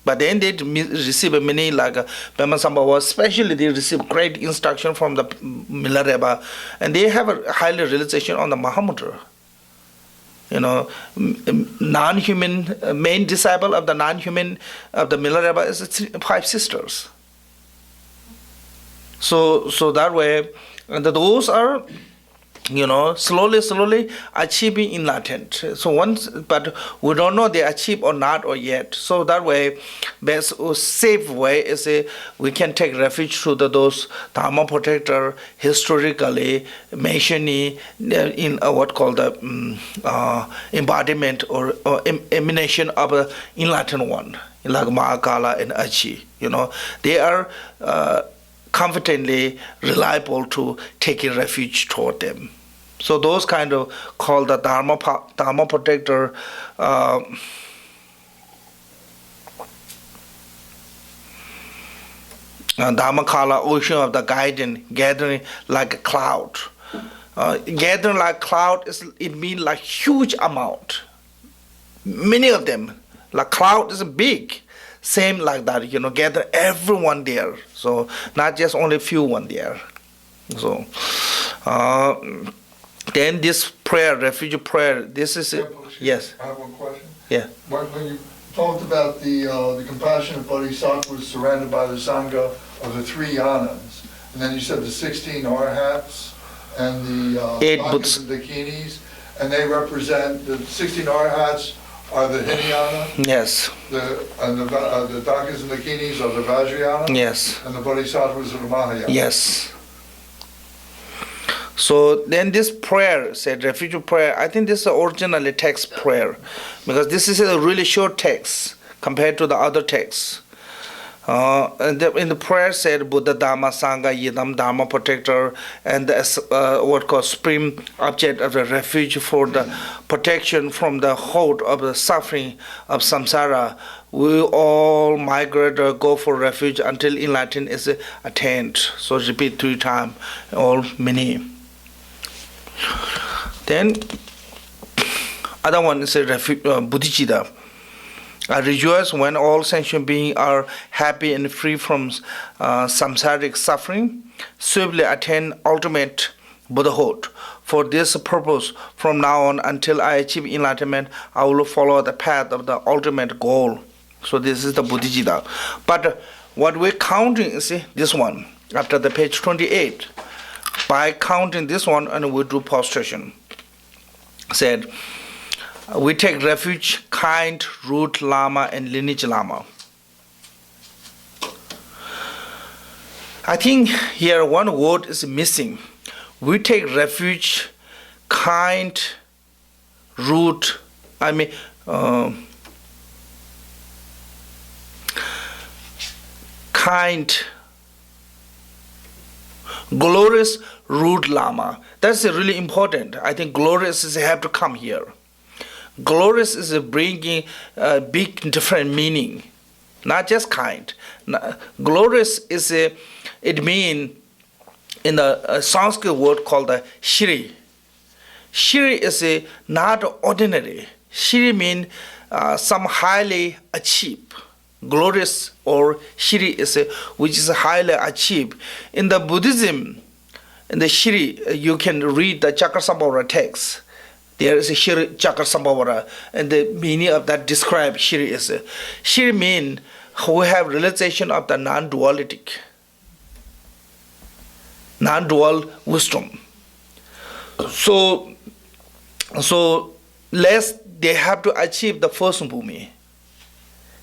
But then they receive many, like Pema Sambhawa, especially they receive great instruction from the Milarepa, and they have a highly realization on the Mahamudra. Non-human, main disciple of the non-human of the Milarepa is 5 sisters. So that way, those are, slowly achieving enlightenment. So but we don't know they achieve or not or yet. So that way, best safe way is we can take refuge to those Dharma protector historically mentioning in what called the embodiment or emanation of an enlightened one, like Mahakala and Achi. They are confidently reliable to taking refuge toward them. So those kind of called the Dharma protector, Dharmakala, ocean of the guidance, gathering like a cloud. Gathering like cloud, it means like huge amount. Many of them, like cloud is big. Same like that, gather everyone there. So not just only few one there. So then this prayer, refuge prayer, this is it. Yes. I have one question. Yeah. When you talked about the compassionate bodhisattvas surrounded by the Sangha of the 3 yanas, and then you said the 16 arhats and the 8 Dakinis and Dakinis, and they represent, the 16 arhats are the Hinayana, Yes. the Dakinis and Dakinis are the Vajrayana, Yes. and the bodhisattvas are the Mahayana. Yes. So then this prayer, said refuge prayer, I think this is originally text prayer, because this is a really short text compared to the other texts. And in the prayer said Buddha Dhamma Sangha Yidam Dharma protector, and what called supreme object of the refuge for the protection from the hold of the suffering of samsara. We all migrate or go for refuge until enlightenment is attained. So repeat 3 times, all many. Then other one is a Bodhicitta. I rejoice when all sentient beings are happy and free from samsaric suffering, swiftly attain ultimate Buddhahood. For this purpose, from now on until I achieve enlightenment, I will follow the path of the ultimate goal. So this is the Bodhicitta. But what we're counting is this one, after the page 28. By counting this one, and we do prostration. Said, we take refuge, kind, root lama, and lineage lama. I think here one word is missing. We take refuge, kind, root, kind, glorious root lama. That's really important. I think glorious is have to come here. Glorious is bringing a big different meaning, not just kind. Glorious is it mean in the Sanskrit word called the Shri. Shri is not ordinary. Shri mean some highly achieved. glorious or Shri is which is highly achieved. In the Buddhism, in the Shri, you can read the Chakra text. There is a Shri Chakra and the meaning of that described Shri is Shri mean who have realization of the non-dualistic, non-dual wisdom. So lest they have to achieve the first bhumi,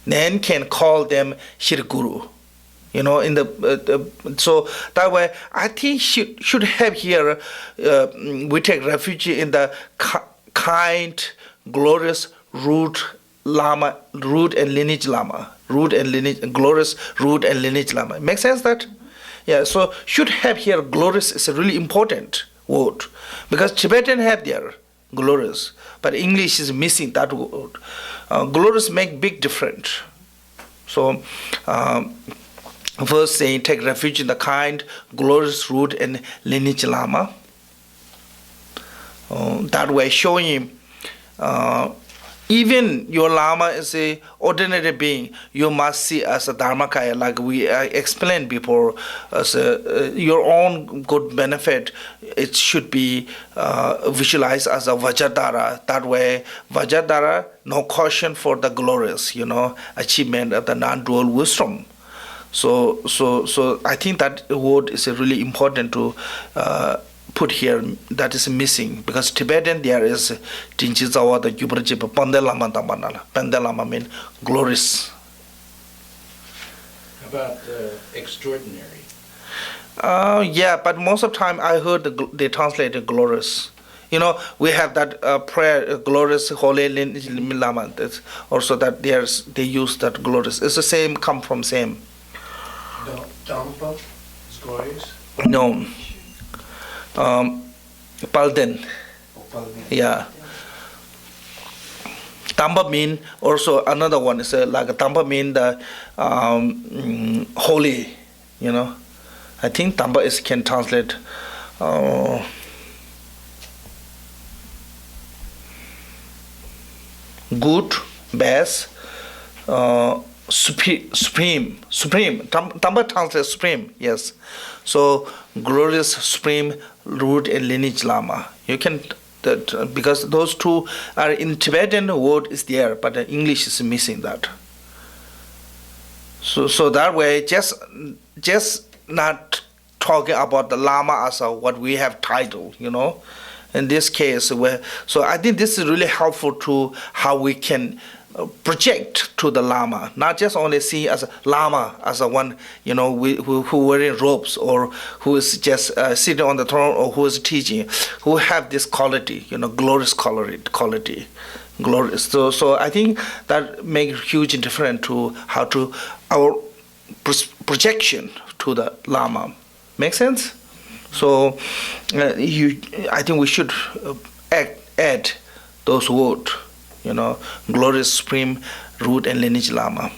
then can call them Shri Guru. In the so that way I think should have here we take refuge in the kind, glorious root Lama, root and lineage Lama, root and lineage, glorious root and lineage Lama. Make sense that? Yeah. So should have here glorious is a really important word because Tibetan have their glorious, but English is missing that word. Glorious make big difference. So. First saying, take refuge in the kind, glorious root and lineage Lama. That way showing even your Lama is a ordinary being, you must see as a Dharmakaya, like we explained before, as your own good benefit. It should be visualized as a Vajrayana. That way, Vajrayana, no caution for the glorious, achievement of the non-dual wisdom. So I think that word is really important to put here. That is missing because Tibetan there is Tinchizawa the Yubrajipa Pandelama Tamanala. Pandelama means glorious. How about extraordinary? Yeah, but most of the time I heard they translated glorious. We have that prayer, glorious, holy Lama. Also that they use that glorious. It's the same, come from same. Dampa is glorious? No. Palden. Yeah. Tamba mean also another one is like Tamba mean the holy, I think Tamba can translate good, best, supreme. Tamba translates supreme, yes. So glorious, supreme, root and lineage Lama. You can because those two are in Tibetan word is there, but the English is missing that. So that way, just not talking about the Lama as what we have title, In this case, so I think this is really helpful to how we can project to the Lama, not just only see as a Lama as a one, who wearing robes or who is just sitting on the throne or who is teaching, who have this quality, glorious quality, glorious. So I think that makes huge difference to how to our projection to the Lama. Make sense? So I think we should add those words. Glorious, supreme, root and lineage Lama.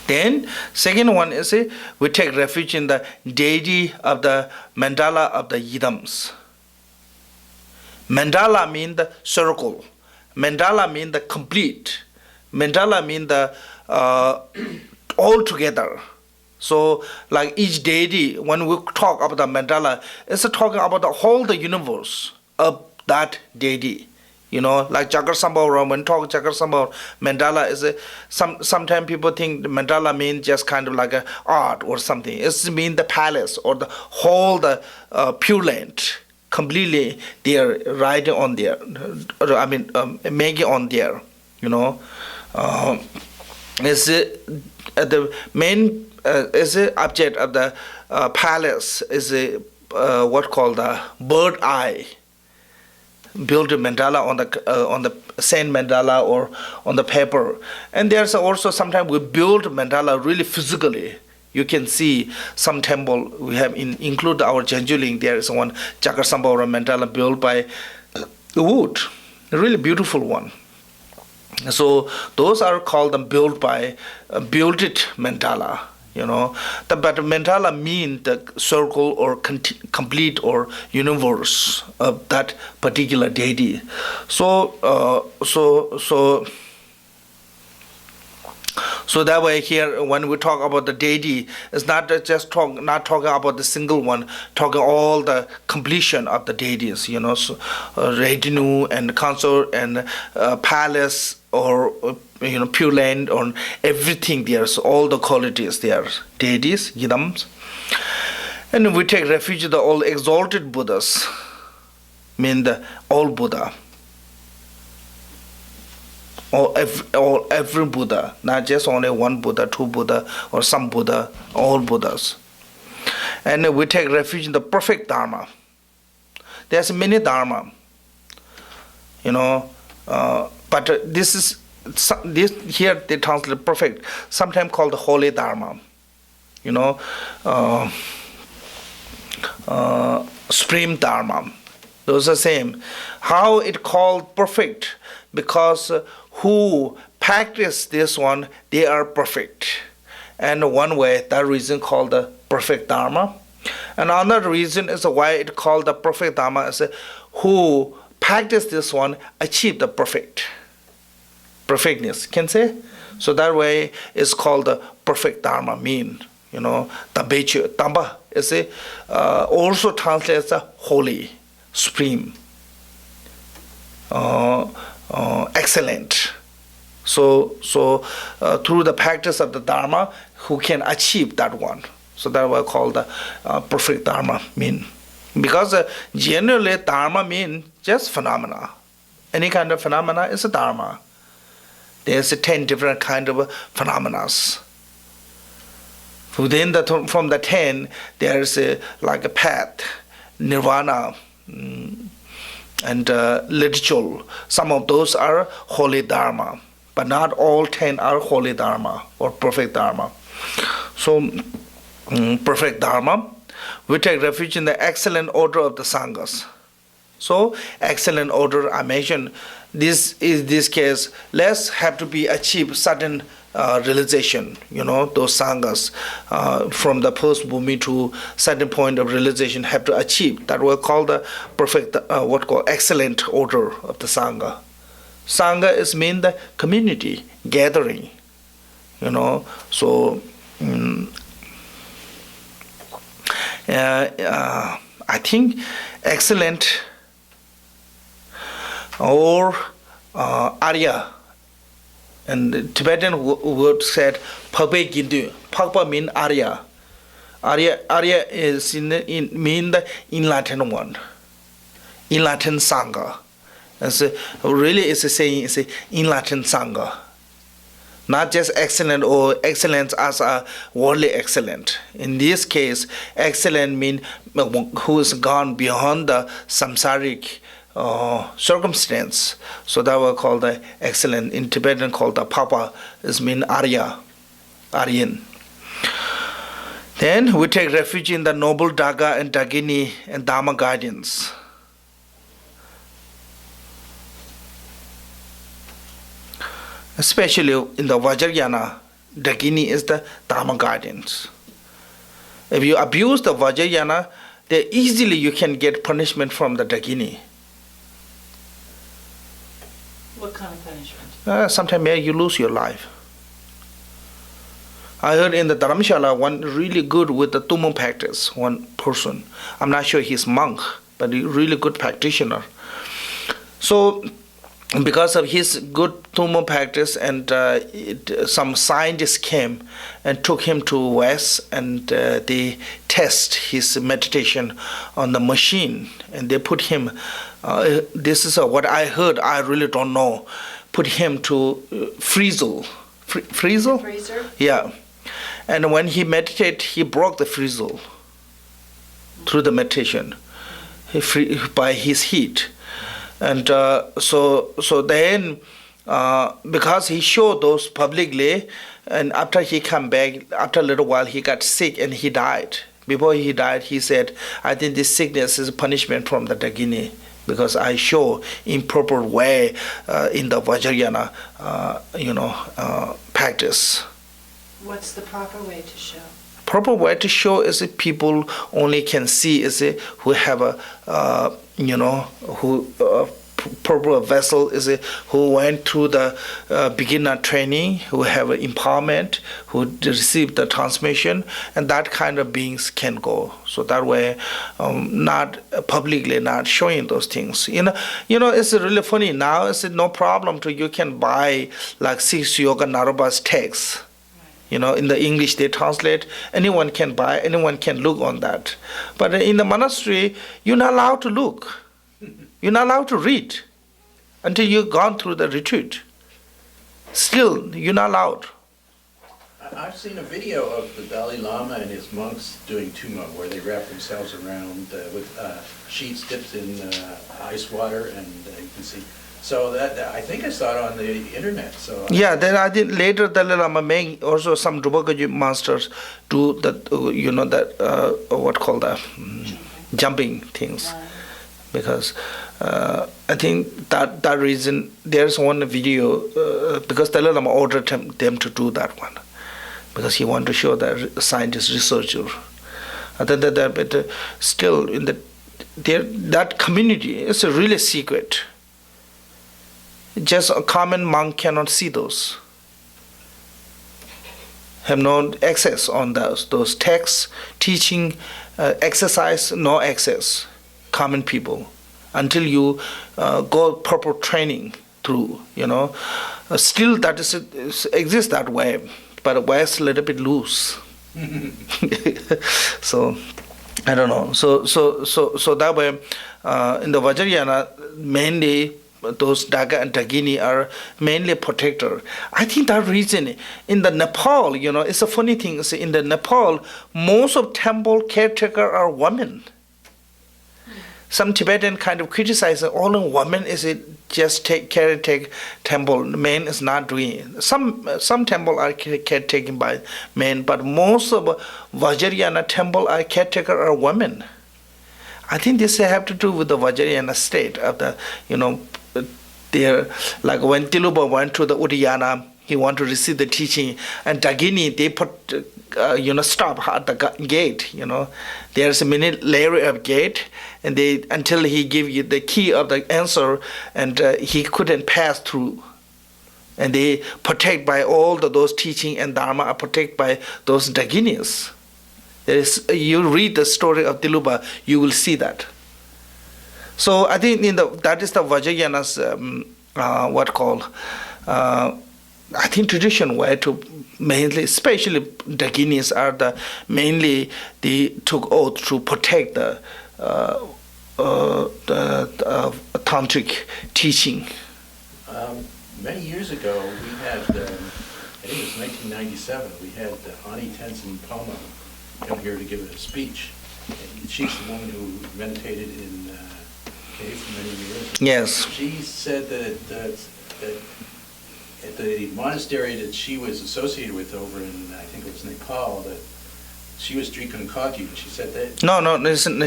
Then, second one is we take refuge in the deity of the mandala of the Yidams. Mandala means the circle. Mandala means the complete. Mandala means the all together. So, like each deity, when we talk about the mandala, it's talking about the whole the universe of that deity. Like Chakra when talk Chakra mandala is sometimes people think the mandala means just kind of like a art or something. It means the palace or the whole the Pure Land completely there writing on there. Making on there. Is the main is the object of the palace is what called the bird eye. Build a mandala on the sand mandala or on the paper, and there's also sometimes we build mandala really physically. You can see some temple we have include our Janjuling. There is one Chakra mandala built by wood, a really beautiful one. So those are called built it mandala. But mandala means the circle or complete or universe of that particular deity. So that way here, when we talk about the deity, it's not just not talking about the single one, talking all the completion of the deities, so, retinue and consort and palace or pure land or everything there. So all the qualities there, deities, yidams. And we take refuge in the all exalted Buddhas, mean the all Buddha. Or every Buddha, not just only one Buddha, two Buddha, or some Buddha, all Buddhas. And we take refuge in the perfect Dharma. There's many Dharma, but this here they translate perfect, sometimes called the holy Dharma, supreme Dharma. Those are same. How it called perfect? Because who practice this one, they are perfect. And one way, that reason called the perfect Dharma. And another reason is why it called the perfect Dharma is who practice this one, achieve the perfectness, can say? So that way it's called the perfect Dharma, mean, Tabechu, Tamba is also translates as holy, supreme. Excellent. So through the practice of the Dharma, who can achieve that one. So that we call the perfect Dharma mean. Because generally Dharma mean just phenomena. Any kind of phenomena is a Dharma. There's 10 different kind of phenomena. Within from the 10, there's like a path, nirvana, and literature. Some of those are holy Dharma, but not all 10 are holy Dharma or perfect Dharma. So, perfect Dharma, we take refuge in the excellent order of the Sanghas. So, excellent order, I mentioned, this case, let's have to be achieve certain realization, those Sanghas from the first bhumi to certain point of realization have to achieve. That we call the perfect, excellent order of the Sangha. Sangha is mean the community, gathering, so I think excellent or Arya, and the Tibetan word said Phagpe Gindu. Phagpa mean Arya. Arya is mean the in Latin one. In Latin Sangha. Really it's saying it's in Latin Sangha. Not just excellent or excellence as a worldly excellent. In this case, excellent mean who is gone beyond the samsaric circumstance. So that we call the excellent. In Tibetan called the Papa is mean Arya, Aryan. Then we take refuge in the noble Daga and Dagini and Dharma guardians. Especially in the Vajrayana, Dagini is the Dharma guardians. If you abuse the Vajrayana, then easily you can get punishment from the Dagini. What kind of punishment? Sometimes you lose your life. I heard in the Dharamshala one really good with the Tummo practice, one person. I'm not sure he's monk, but a really good practitioner. So because of his good Tummo practice, and some scientists came and took him to West, and they test his meditation on the machine, and they put him, this is what I heard, I really don't know, put him to freezer. Freezer? Yeah. And when he meditated, he broke the freezer through the meditation by his heat. And so then, because he showed those publicly, and after he come back, after a little while, he got sick and he died. Before he died, he said, I think this sickness is a punishment from the Dagini, because I show improper way in the Vajrayana, practice. What's the proper way to show? Proper way to show is that people only can see is who have a proper vessel is who went through the beginner training, who have empowerment, who received the transmission, and that kind of beings can go. So that way, not publicly not showing those things. It's really funny now. It's no problem to you can buy like 6 Yoga Naroba's texts. In the English they translate. Anyone can buy. Anyone can look on that. But in the monastery, you're not allowed to look. You're not allowed to read until you've gone through the retreat. Still, you're not allowed. I've seen a video of the Dalai Lama and his monks doing tumo, where they wrap themselves around with sheets dipped in ice water, and you can see. So that I think I saw it on the internet. So Yeah, then I did later Dalai Lama make also some Drupal masters do that. What called the jumping things. Because I think that reason there's one video because Dalai Lama ordered them to do that one because he wanted to show that scientist researcher. But still in that community is a really secret. Just a common monk cannot see those. Have no access on those texts, teaching, exercise, no access. Common people, until you go proper training through, still that exists that way, but West a little bit loose. So I don't know. So that way, in the Vajrayana, mainly those Daga and Dagini are mainly protector. I think that reason in the Nepal, it's a funny thing. In the Nepal, most of temple caretaker are women. Some Tibetan kind of criticize all women is it just caretaker temple. Men is not doing it. Some temple are caretaken by men, but most of Vajrayana temple are caretaker are women. I think this have to do with the Vajrayana state of the there, like when Tiluba went to the Udayana, he wanted to receive the teaching, and Dagini they put stop at the gate. There's a minute layer of gate, and they until he give you the key of the answer, and he couldn't pass through. And they protect by all those teaching and dharma are protected by those Daginis. You read the story of Tiluba, you will see that. So I think that is the Vajrayana's I think tradition way to mainly, especially Daginis are mainly they took oath to protect the tantric teaching. many years ago, we had, I think it was 1997, we had Ani Tenzin Palmo come here to give a speech. And she's the woman who meditated in cave for many years. Yes. She said that at the monastery that she was associated with over in, I think it was Nepal, that she was Drikung. She said that. No,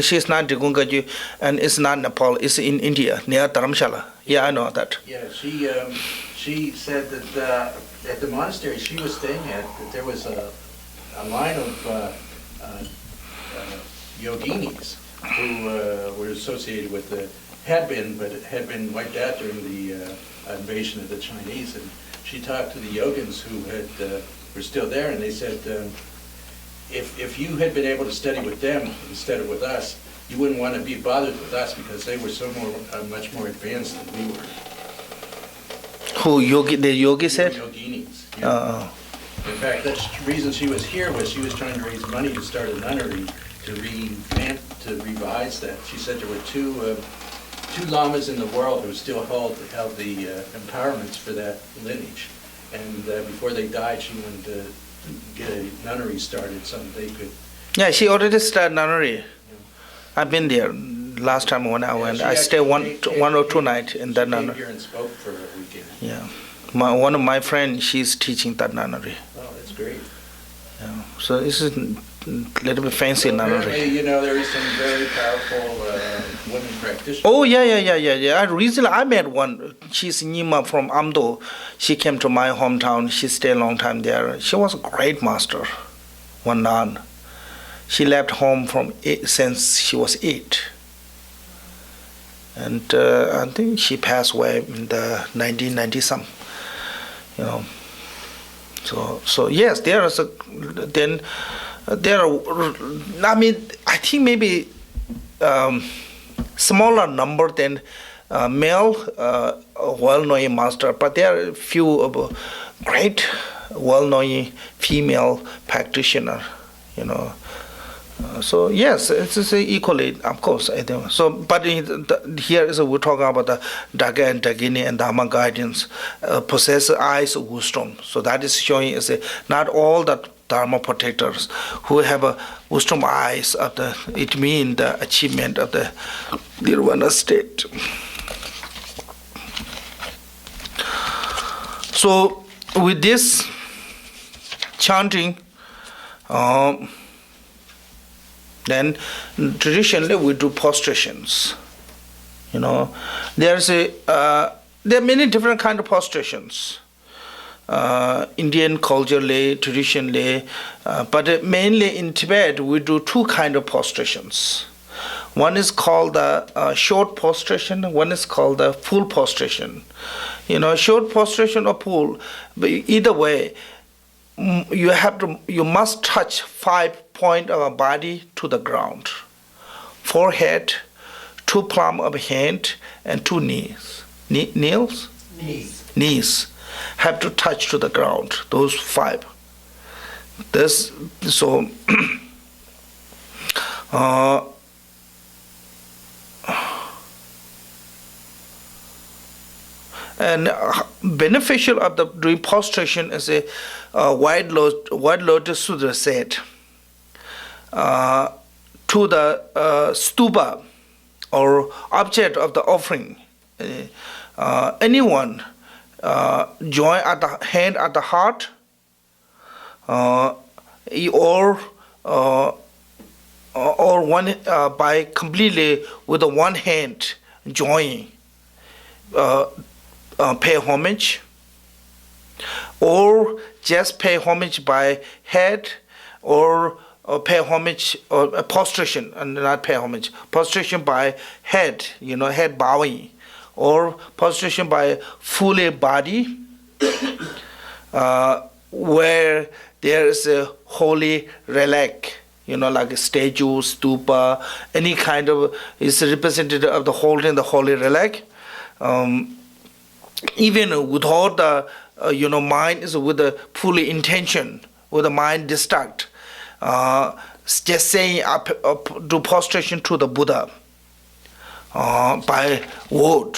she's not Drikung, and it's not Nepal. It's in India near Dharamshala. Yeah, I know that. Yeah, she said that at the monastery she was staying at, that there was a line of yoginis who were associated with had been wiped out during the invasion of the Chinese, and she talked to the yogins who were still there, and they said, if you had been able to study with them instead of with us, you wouldn't want to be bothered with us because they were much more advanced than we were. Who the yogi said? Yoginis. Yeah. In fact, the reason she was here was she was trying to raise money to start a nunnery to revise that. She said there were two lamas in the world who still held the empowerments for that lineage, and before they died, she wanted to get a nunnery started so that they could. Yeah, she already started nunnery. I've been there last time when I went. I stayed one or two nights in that nunnery. She came here and spoke for a weekend. Yeah, one of my friends, she's teaching that nunnery. Oh, that's great. Yeah. So this is little bit fancy. Apparently, there is some very powerful women practitioners. Oh, yeah. Recently, I met one. She's Nima from Amdo. She came to my hometown. She stayed a long time there. She was a great master, one nun. She left home since she was 8. And I think she passed away in the 1990 some. So yes, there are. I mean, I think maybe smaller number than male well-known master, but there are a few of great well-known female practitioner. So yes, it's equally, of course. I think so. But here is we're talking about the Daga and Dagini and Dharma guardians possess eyes of wisdom. So that is showing is not all the Dharma protectors who have a wisdom eyes of it means the achievement of the Nirvana state. So with this chanting, then traditionally we do prostrations. There are many different kind of prostrations. Indian culturally, traditionally, but mainly in Tibet we do 2 kind of prostrations. One is called the short prostration. One is called the full prostration. Short prostration or full, but either way, you must touch 5 points of a body to the ground: forehead, 2 palms of hand, and 2 knees. Knees have to touch to the ground. Those 5. And beneficial of the doing prostration is a White Lotus Sutra said to the stupa or object of the offering. Anyone join at the hand at the heart, or one by completely with the one hand join, pay homage, or just pay homage by head, or pay homage or prostration, and not pay homage, prostration by head, head bowing, or prostration by fully body, where there is a holy relic, like a statue, stupa, any kind of is representative of the holding the holy relic. Even without the mind is with the fully intention, with the mind distract, just saying do prostration to the Buddha by word.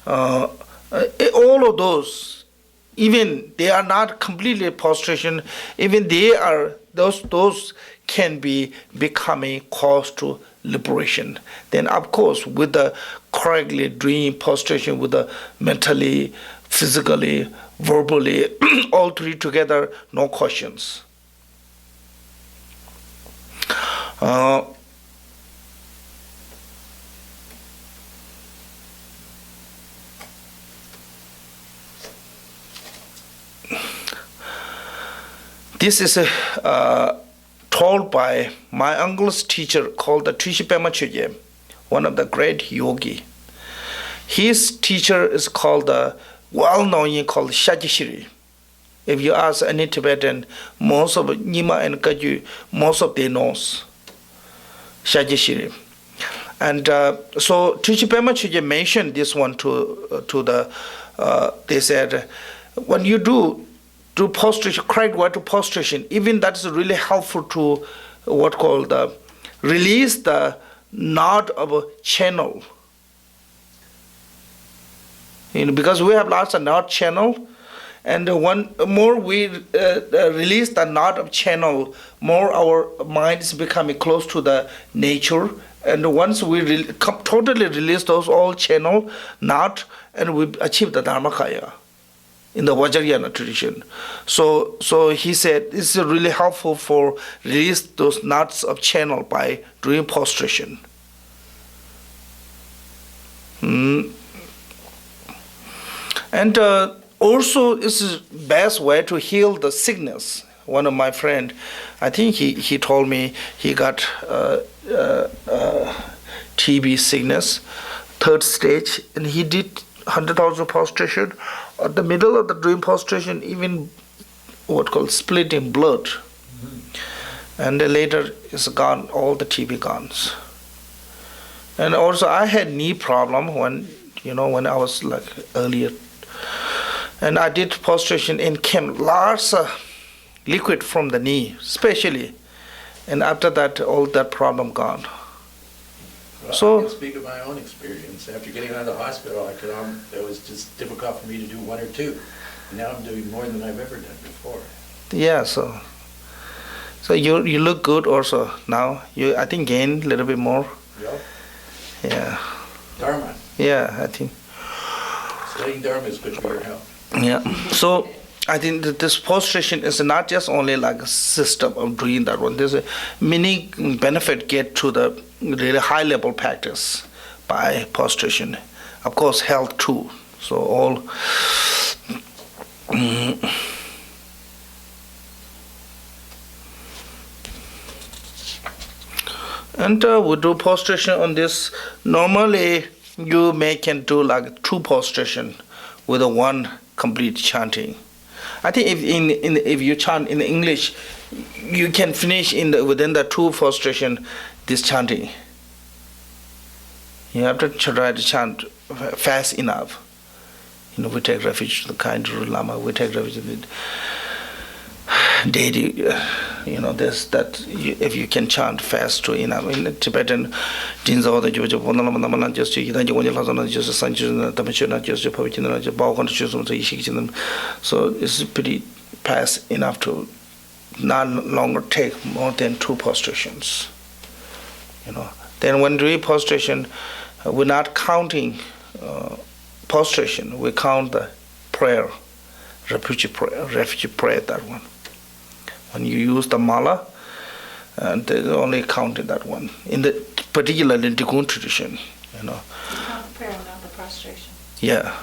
All of those, even they are not completely prostration, even those can be becoming cause to liberation. Then of course with the correctly doing prostration with the mentally, physically, verbally, all 3 together, no questions. This is told by my uncle's teacher called the Trishipema Chögyam, one of the great yogi. His teacher is called well-known called Shajishiri. If you ask any Tibetan, most of Nima and Kaju, most of they knows Shajishiri. And so Trishipema Chögyam mentioned this one to the. They said, when you do prostration, correct word to prostration, even that is really helpful to what called release the knot of a channel. Because we have lots of knot channel, and one more we release the knot of channel, more our mind is becoming close to the nature. And once we totally release those all channel knot, and we achieve the Dharmakaya. in the Vajrayana tradition. So he said this is really helpful for release those knots of channel by doing prostration. And also, this is best way to heal the sickness. One of my friend, I think he told me he got TB sickness, 3rd stage, and he did 100,000 prostration. At the middle of the doing prostration, even what called splitting blood, and then later it's gone, all the TB gone. And also, I had knee problem when I was like earlier. And I did prostration and came lots of liquid from the knee, especially. And after that, all that problem gone. Well, So- I can speak of my own experience. After getting out of the hospital, it was just difficult for me to do 1 or 2. Now I'm doing more than I've ever done before. Yeah, so you look good also now. You, I think, gain a little bit more. Yep. Yeah, Dharma. yeah, I think. Studying Dharma is good for your health. Yeah, so I think that this prostration is not just only like a system of doing that one. There's a many benefit get to the really high level practice by prostration. Of course, health too. So all. And we do prostration on this. Normally, you can do like 2 prostration with a 1 complete chanting. I think if you chant in English, you can finish within the 2 prostration this chanting. You have to try to chant fast enough. We take refuge to the kind Lama. We take refuge in the deity. There's that. If you can chant fast to enough in Tibetan, so it's pretty fast enough to not longer take more than 2 prostrations. Then when doing prostration, we're not counting prostration. We count the prayer, refuge prayer, that one. When you use the mala, they only counted that one. Particularly in the Drikung tradition, You count the prayer, not the prostration. Yeah.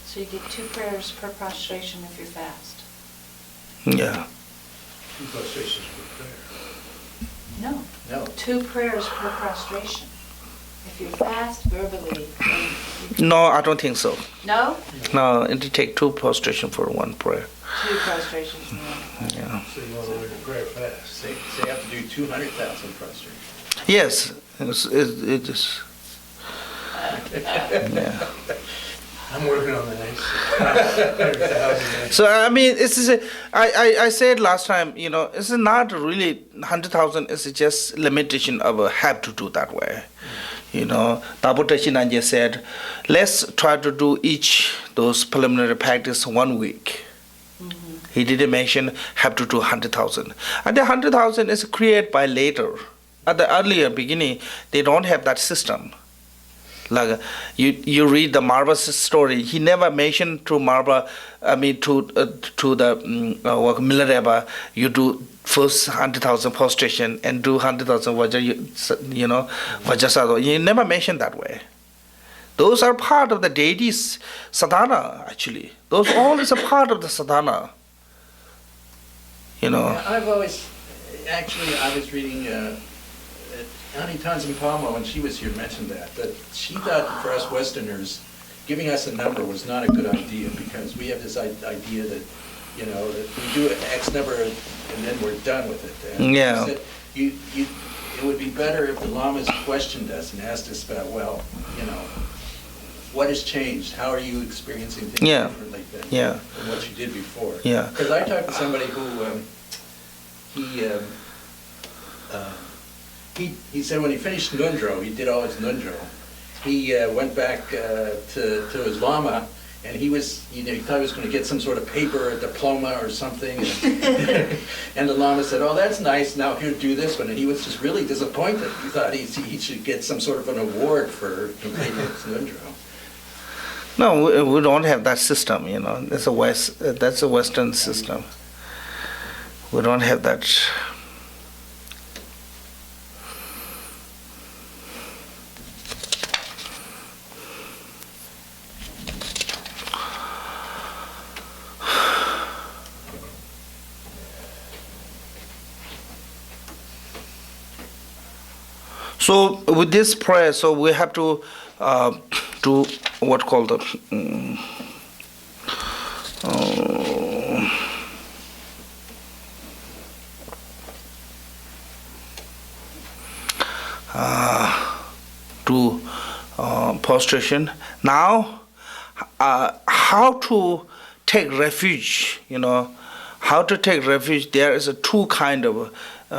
So you get 2 prayers per prostration if you're fast. Yeah. 2 prostrations per prayer. No, No. 2 prayers per prostration. If you're fast verbally, then No, I don't think so. no? No, it take 2 prostration for 1 prayer. 2 prostrations in one. Yeah. So you want to learn to pray fast. Say you have to do 200,000 prostrations. Yes, it is. Yeah. I'm working on the next 100,000. So I mean, I said last time, it's not really 100,000. It's just limitation of have to do that way. Tapo Teshinanje said, let's try to do each those preliminary practice 1 week. He didn't mention have to do 100,000. And the 100,000 is created by later. At the earlier beginning, they don't have that system. Like you read the Marva's story, he never mentioned to Marva, to the Milarepa, you do first 100,000 prostration and do 100,000 Vajrasado. He never mentioned that way. Those are part of the deity's sadhana, actually. Those all is a part of the sadhana. I've always, actually, I was reading, Annie Tenzin Palmo, when she was here, mentioned that she thought for us Westerners, giving us a number was not a good idea because we have this idea that, that we do X number and then we're done with it. And Yeah. she said, it would be better if the lamas questioned us and asked us about, what has changed? How are you experiencing things Yeah. differently than Yeah. what you did before? Yeah. Because I talked to somebody who, he said when he finished Ngondro, he did all his Ngondro, he went back to his lama And he was, he thought he was going to get some sort of paper, a diploma or something. And, and the Lama said, oh, that's nice, now here, do this one. And he was just really disappointed. He thought he should get some sort of an award for completing his Ngondro. No, we don't have that system, you know. That's a Western system. We don't have that. So with this prayer, so we have to do what called the do prostration. Now, how to take refuge? You know, how to take refuge? There is a two kind of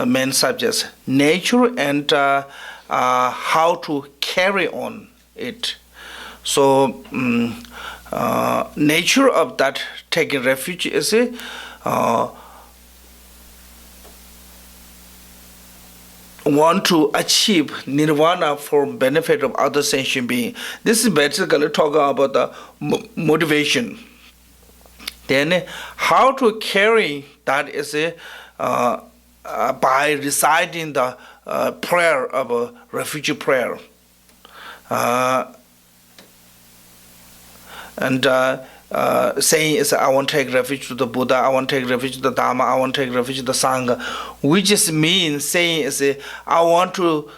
main subjects: nature and how to carry on it. So, nature of that taking refuge is want to achieve nirvana for benefit of other sentient being. This is basically talking about the motivation. Then, how to carry that is by reciting the prayer of a refugee prayer. And saying is, I want to take refuge to the Buddha, I want to take refuge to the Dharma, I want to take refuge to the Sangha, which just means saying is, I want you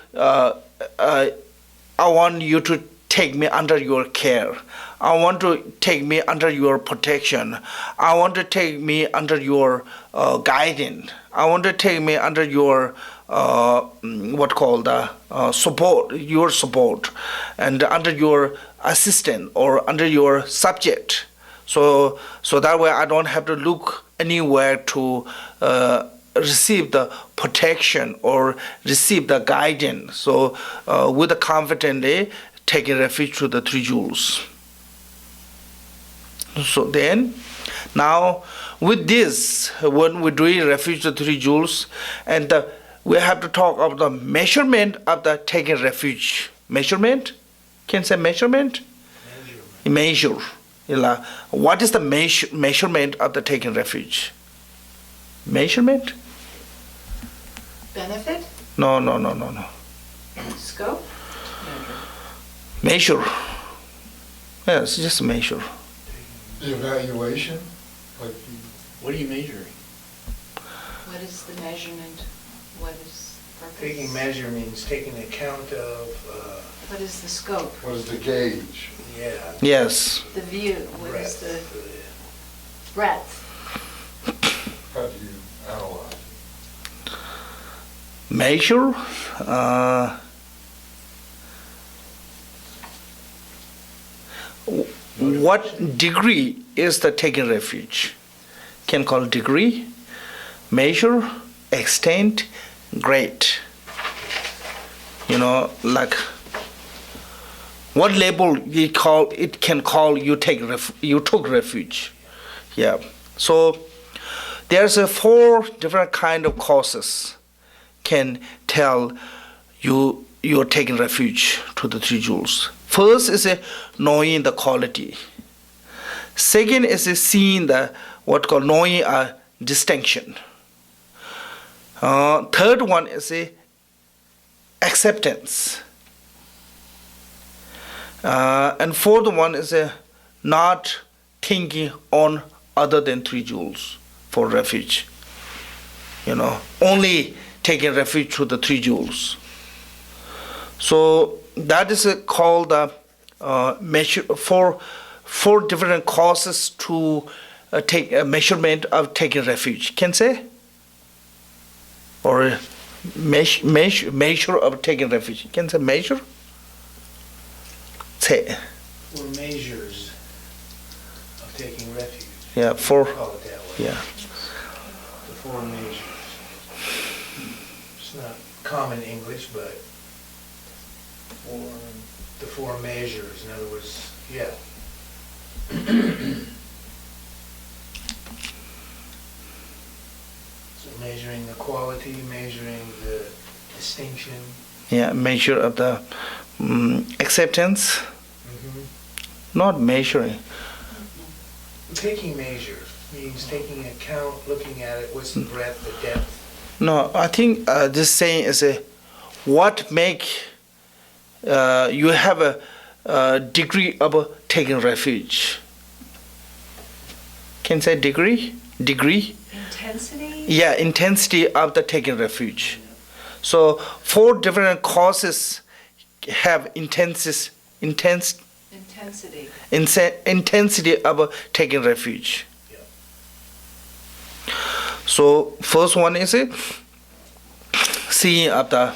to take me under your care. I want to take me under your protection. I want to take me under your guidance. I want to take me under your support, your support, and under your assistant or under your subject. So that way I don't have to look anywhere to receive the protection or receive the guidance. So with the confidently taking refuge to the three jewels. So then, now with this, when we're doing refuge to the three jewels, and we have to talk about the measurement of the taking refuge. Measurement? Can say measurement? Measure. What is the measurement of the taking refuge? Measurement? Benefit? No. Scope? Measure. Yes, just measure. The evaluation, like What are you measuring? What is the measurement? What is the purpose? Taking measure means taking account of, What is the scope? what is the gauge? yeah. Yes. The view? What is the breadth? How do you analyze? Measure. What degree is the taking refuge? Can call degree, measure, extent, grade. You know, like what label it can call you took refuge. Yeah. So there's 4 different kind of causes can tell you're taking refuge to the three jewels. First is knowing the quality. Second is seeing the what called knowing a distinction. Third one is acceptance. And fourth one is not thinking on other than three jewels for refuge. You know, only taking refuge to the three jewels. So that is called the measure for 4 different causes to take a measurement of taking refuge. Can say? Or measure of taking refuge. Can say measure? Say. 4 measures of taking refuge. Yeah, 4. Call it that way. Yeah. The 4 measures. It's not common English, but the 4 measures. In other words, yeah. So measuring the quality, measuring the distinction. Yeah, measure of the acceptance, not measuring. Taking measures means taking account, looking at it, what's the breadth, the depth. No, I think this saying is what make you have a degree of taking refuge. Can say degree? Degree? Intensity? Yeah, intensity of the taking refuge. So 4 different causes have intensity of taking refuge. Yeah. So first one is seeing of the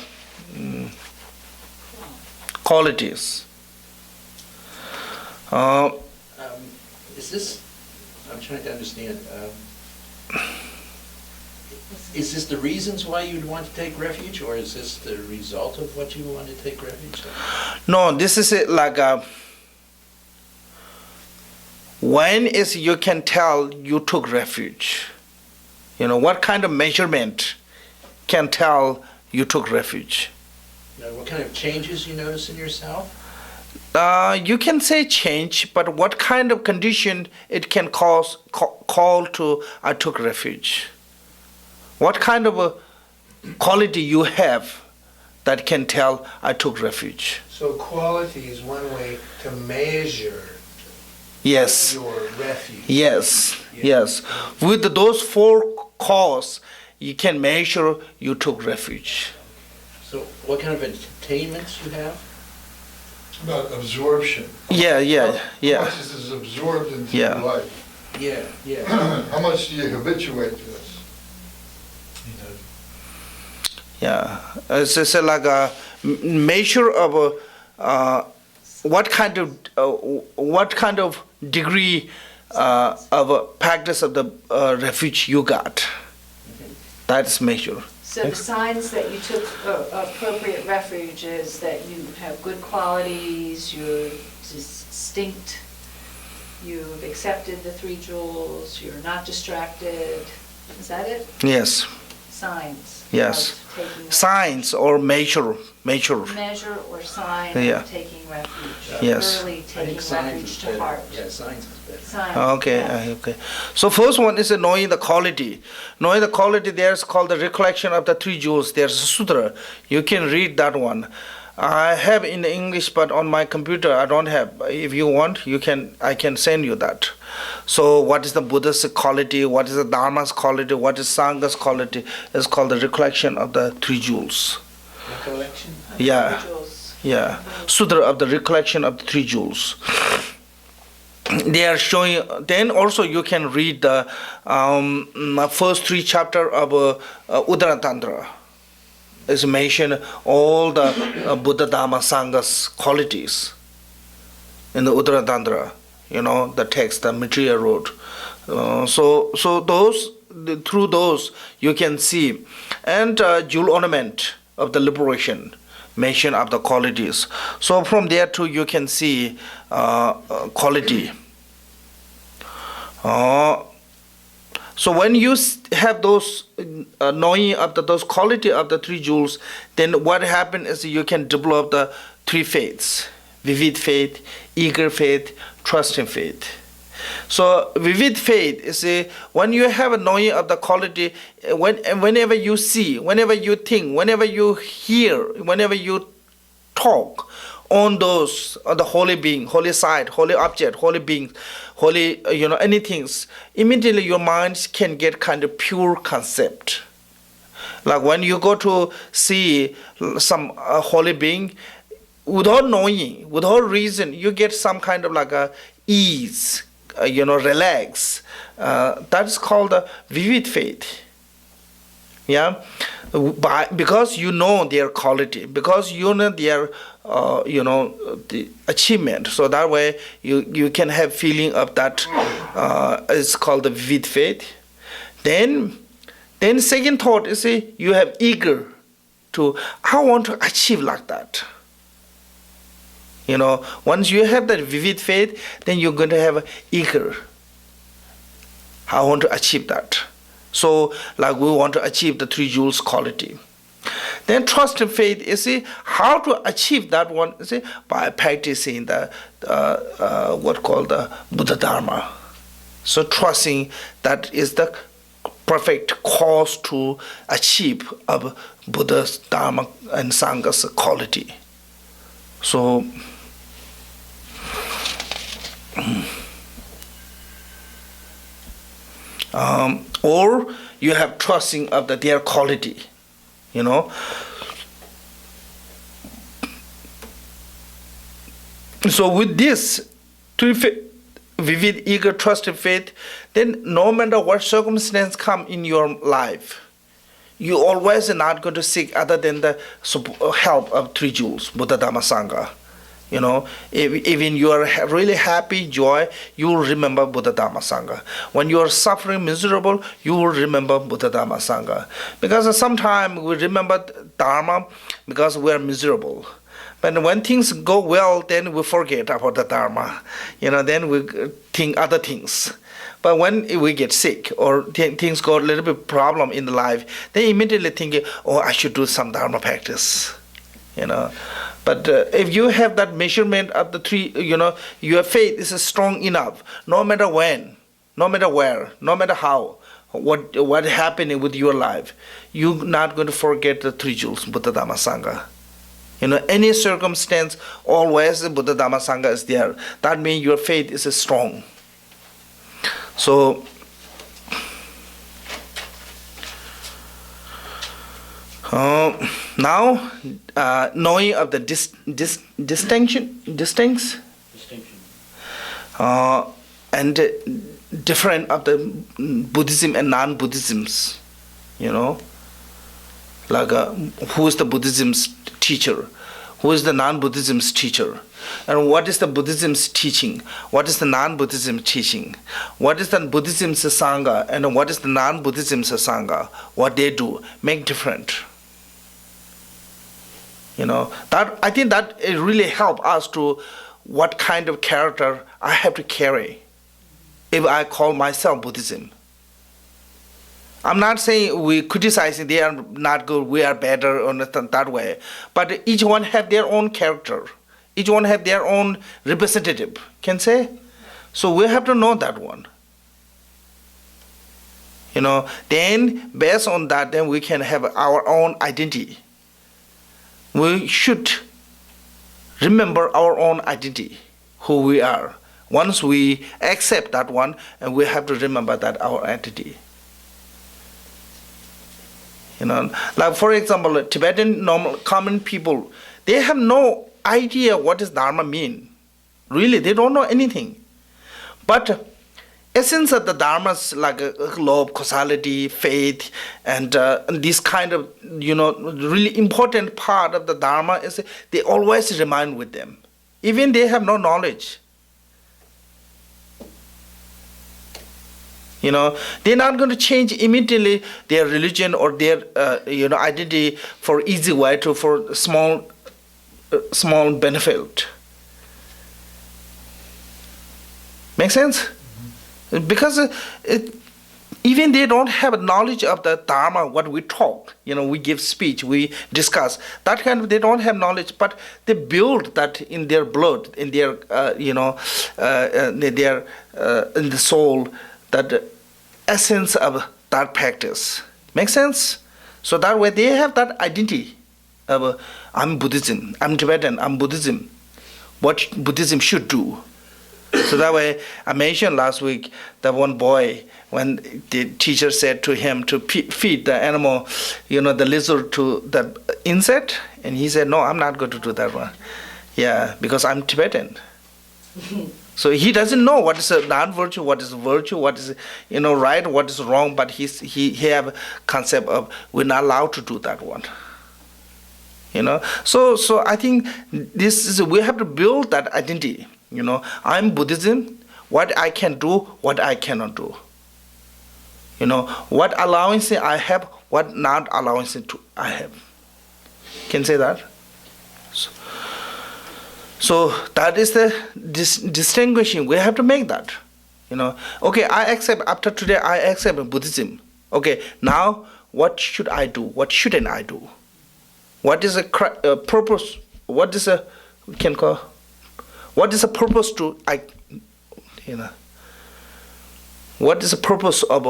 qualities. Is this, I'm trying to understand, is this the reasons why you'd want to take refuge, or is this the result of what you want to take refuge? No, this is like when is you can tell you took refuge. You know, what kind of measurement can tell you took refuge? What kind of changes you notice in yourself? You can say change, but what kind of condition it can call to I took refuge? What kind of a quality you have that can tell I took refuge? So quality is one way to measure Yes. your refuge. Yes, yes. With those 4 causes, you can measure you took refuge. So what kind of attainments you have? About absorption. Yeah. How much is this absorbed into Yeah. your life? Yeah. How much do you habituate to this? Yeah. It's just like a measure of what kind of degree of practice of the refuge you got. That's measure. So the signs that you took appropriate refuge is that you have good qualities, you're distinct, you've accepted the 3 jewels, you're not distracted. Is that it? Yes. Signs. Yes. of taking refuge. Signs or measure. Measure or sign Yeah. of taking refuge. Yes. Early I taking think signs refuge is to better. heart. Yeah, signs is better. Signs, Okay, yeah. okay. So first one is knowing the quality. Knowing the quality, there's called the recollection of the 3 jewels. There's a sutra. You can read that one. I have in English, but on my computer I don't have. If you want, I can send you that. So what is the Buddha's quality? What is the Dharma's quality? What is Sangha's quality? It's called the recollection of the 3 jewels. Recollection? Yeah. Jewels. Yeah, Sutra of the recollection of the 3 jewels. They are showing. Then also you can read the first 3 chapter of Uddara Tantra. It's mentioned all the Buddha Dhamma Sangha's qualities in the Uddara Tantra. You know, the text, the Maitreya wrote. So those through those you can see, and jewel ornament of the liberation. Mention of the qualities. So from there too you can see quality. So when you have those knowing of those quality of the 3 jewels, then what happens is you can develop the 3 faiths: vivid faith, eager faith, trusting faith. So vivid faith is when you have a knowing of the quality, whenever you see, whenever you think, whenever you hear, whenever you talk on those, on the holy being, holy side, holy object, holy being, holy, anything, immediately your mind can get kind of pure concept. Like when you go to see some holy being, without knowing, without reason, you get some kind of like a ease, relax. That's called a vivid faith. Yeah, because you know their quality, because you know their, the achievement. So that way you can have feeling of that. It's called the vivid faith. Then second thought is you have eager to, I want to achieve like that. Once you have that vivid faith, then you're going to have eager. I want to achieve that. So, like we want to achieve the 3 jewels quality. Then trust and faith is how to achieve that one by practicing the what called the Buddha Dharma. So trusting that is the perfect cause to achieve of Buddha's Dharma and Sangha's quality. So or you have trusting of their quality, So with this vivid, eager, trust and faith, then no matter what circumstance come in your life, you always are not going to seek other than the help of 3 jewels, Buddha, Dhamma, Sangha. Even you are really happy, joy, you will remember Buddha, Dhamma, Sangha. When you are suffering, miserable, you will remember Buddha, Dhamma, Sangha. Because sometimes we remember Dharma because we are miserable. But when things go well, then we forget about the Dharma. Then we think other things. But when we get sick or things go a little bit problem in the life, they immediately think, I should do some Dharma practice. But if you have that measurement of the 3, your faith is strong enough, no matter when, no matter where, no matter how, what happening with your life, you're not going to forget the 3 jewels, Buddha, Dhamma, Sangha. Any circumstance, always the Buddha, Dhamma, Sangha is there. That means your faith is strong. So, now, knowing of the distincts, and different of the Buddhism and non-Buddhisms, like who is the Buddhism's teacher, who is the non-Buddhism's teacher, and what is the Buddhism's teaching, what is the non-Buddhism teaching, what is the Buddhism's Sangha, and what is the non-Buddhism's Sangha, what they do, make different. That I think that it really helps us to what kind of character I have to carry if I call myself Buddhism. I'm not saying we criticizing they are not good, we are better or not that way, but each one have their own character, each one have their own representative, can say. So we have to know that one. Then based on that, then we can have our own identity. We should remember our own identity, who we are. Once we accept that one, and we have to remember that our identity. Like for example, Tibetan normal common people, they have no idea what does Dharma mean. Really, they don't know anything. But essence of the Dharmas like love, causality, faith, and this kind of really important part of the Dharma is they always remind with them, even they have no knowledge. They're not going to change immediately their religion or their identity for easy way for small benefit. Make sense? Because even they don't have knowledge of the Dharma, what we talk, we give speech, we discuss, that kind of, they don't have knowledge, but they build that in their blood, in their, in the soul, that essence of that practice. Make sense? So that way they have that identity of, I'm Buddhism, I'm Tibetan, I'm Buddhism, what Buddhism should do. So that way, I mentioned last week that one boy, when the teacher said to him to feed the animal, the lizard to the insect, and he said, no, I'm not going to do that one. Yeah, because I'm Tibetan. So he doesn't know what is a non-virtue, what is virtue, what is right, what is wrong, but he have a concept of we're not allowed to do that one. So I think we have to build that identity. I'm Buddhism, what I can do, what I cannot do. What allowance I have, what not allowance I have. Can say that? So that is the distinguishing. We have to make that. Okay, I accept, after today, I accept Buddhism. Okay, now what should I do? What shouldn't I do? What is a purpose? What is a, we can call, what is the purpose to, what is the purpose of,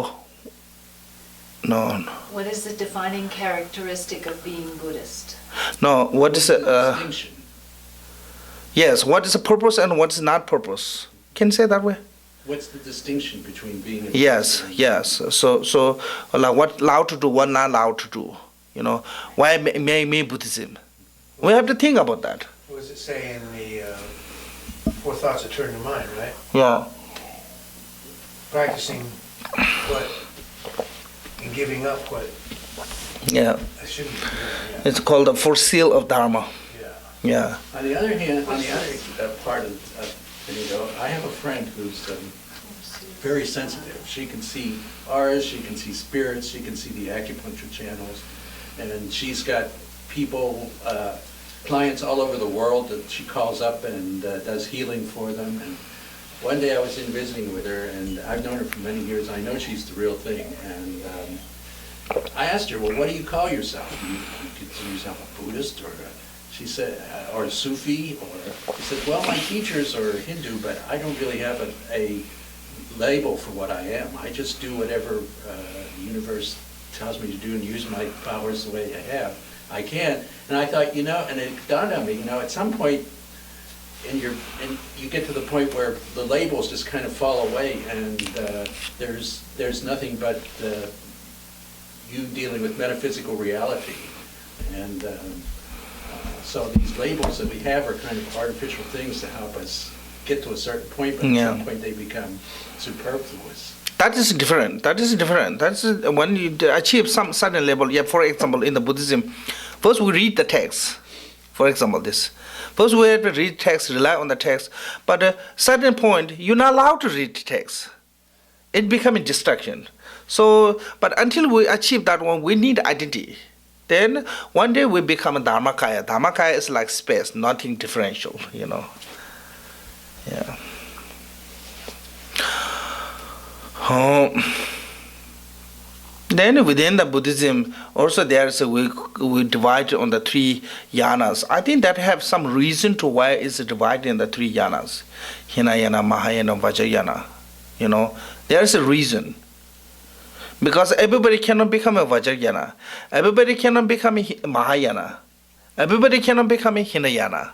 no. What is the defining characteristic of being Buddhist? No, what is a, Distinction. yes, what is the purpose and what is not purpose? Can you say that way? What's the distinction between being a Yes, Buddhist and- yes. So like what allowed to do, what not allowed to do. Why me Buddhism? We have to think about that. What does it say in the Four Thoughts That Turn to Mind, right? Yeah. Practicing what and giving up what Yeah. I shouldn't be doing, yeah. It's called the fourth seal of Dharma. Yeah. Yeah. On the other hand, on the other part of thing, though, I have a friend who's very sensitive. She can see auras, she can see spirits, she can see the acupuncture channels, and she's got people, clients all over the world that she calls up and does healing for them. And one day I was in visiting with her, and I've known her for many years. I know she's the real thing, and I asked her, well, what do you call yourself? Do you consider yourself a Buddhist, or she said, or a Sufi, or she said, well, my teachers are Hindu, but I don't really have a label for what I am. I just do whatever the universe tells me to do and use my powers the way I can. And I thought, and it dawned on me, at some point, and you get to the point where the labels just kind of fall away, and there's nothing but you dealing with metaphysical reality. And so these labels that we have are kind of artificial things to help us get to a certain point, but at some point they become superfluous. That is different. That's when you achieve some certain level. Yeah, for example, in the Buddhism, first we read the text. For example, this. First we have to read text, rely on the text. But at a certain point, you're not allowed to read the text. It becomes a distraction. So, but until we achieve that one, we need identity. Then one day we become a Dharmakaya. Dharmakaya is like space, nothing differential, Yeah. Then within the Buddhism, also there is we divide on the three yanas. I think that have some reason to why it's divided in the three yanas, Hinayana, Mahayana, Vajrayana. There is a reason. Because everybody cannot become a Vajrayana. Everybody cannot become a Mahayana. Everybody cannot become a Hinayana.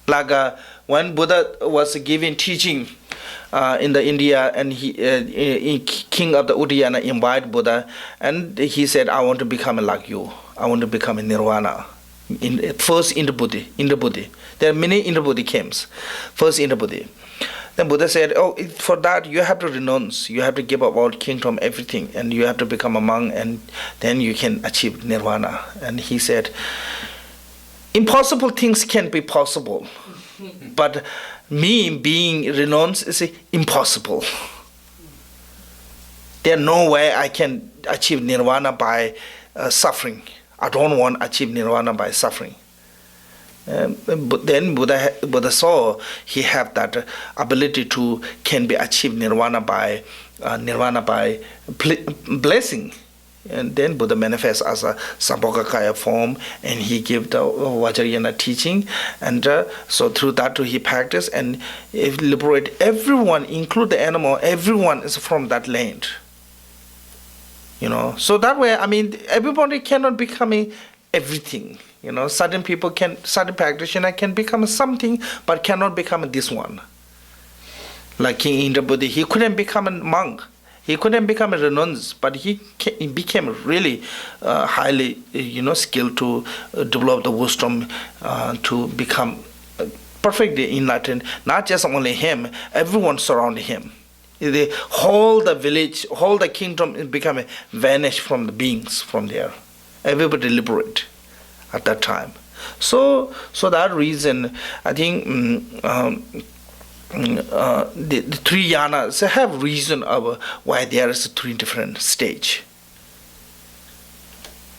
Like when Buddha was giving teaching in the India, and king of the Uddiyana invited Buddha, and he said, I want to become like you. I want to become a Nirvana. First in the Buddha. There are many in the Buddha camps. First in the Buddha. Then Buddha said, for that you have to renounce. You have to give up all kingdom, everything, and you have to become a monk, and then you can achieve Nirvana. And he said, impossible things can be possible, but me being renounced is impossible. There's no way I can achieve Nirvana by suffering. I don't want to achieve Nirvana by suffering. But then Buddha saw he have that ability to can be achieved Nirvana by blessing. And then Buddha manifests as a Sambhogakaya form, and he gave the Vajrayana teaching, and so through that he practiced and liberate everyone, include the animal. Everyone is from that land. So that way, everybody cannot become everything. Certain people certain practitioner can become something, but cannot become this one. Like King Indra Buddha, he couldn't become a monk. He couldn't become a renounced, but he became really highly, skilled to develop the wisdom to become perfectly enlightened. Not just only him, everyone surrounding him. The whole the village, whole the kingdom become vanished from the beings from there. Everybody liberate at that time. So that reason, I think. The three yanas have reason of why there is three different stage.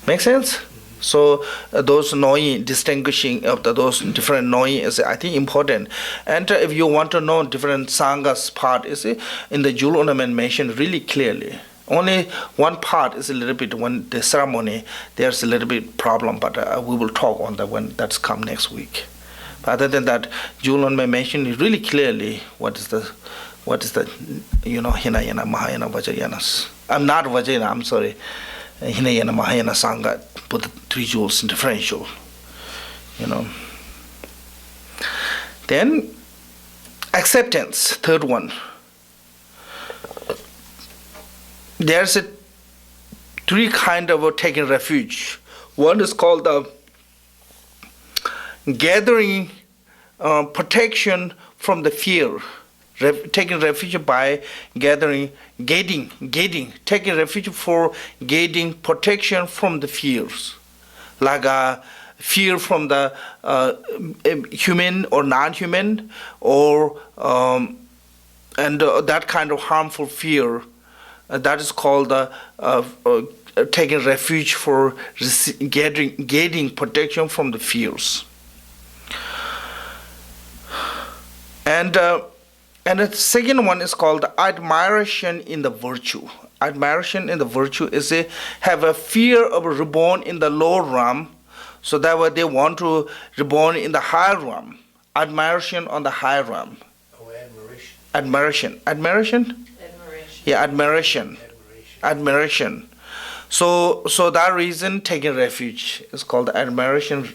Make sense? So those knowing, distinguishing of those different knowing is, I think, important. And if you want to know different sanghas part, is in the jewel ornament mentioned really clearly. Only one part is a little bit, when the ceremony, there's a little bit problem, but we will talk on that when that's come next week. But other than that, jewel ornament mentioned really clearly what is the Hinayana, Mahayana, Vajrayanas. I'm not Vajrayana, I'm sorry. Hinayana, Mahayana, Sangha put the three jewels in differential. Then acceptance, third one. There's three kind of taking refuge. One is called the gathering protection from the fear. Taking refuge by gathering, taking refuge for gaining protection from the fears, like fear from the human or non-human, or and that kind of harmful fear. That is called taking refuge for gaining protection from the fears. And the second one is called admiration in the virtue. Admiration in the virtue is have a fear of reborn in the lower realm, so that way they want to reborn in the higher realm. Admiration on the higher realm. Oh, admiration. Admiration? Yeah, admiration. So that reason, taking refuge is called admiration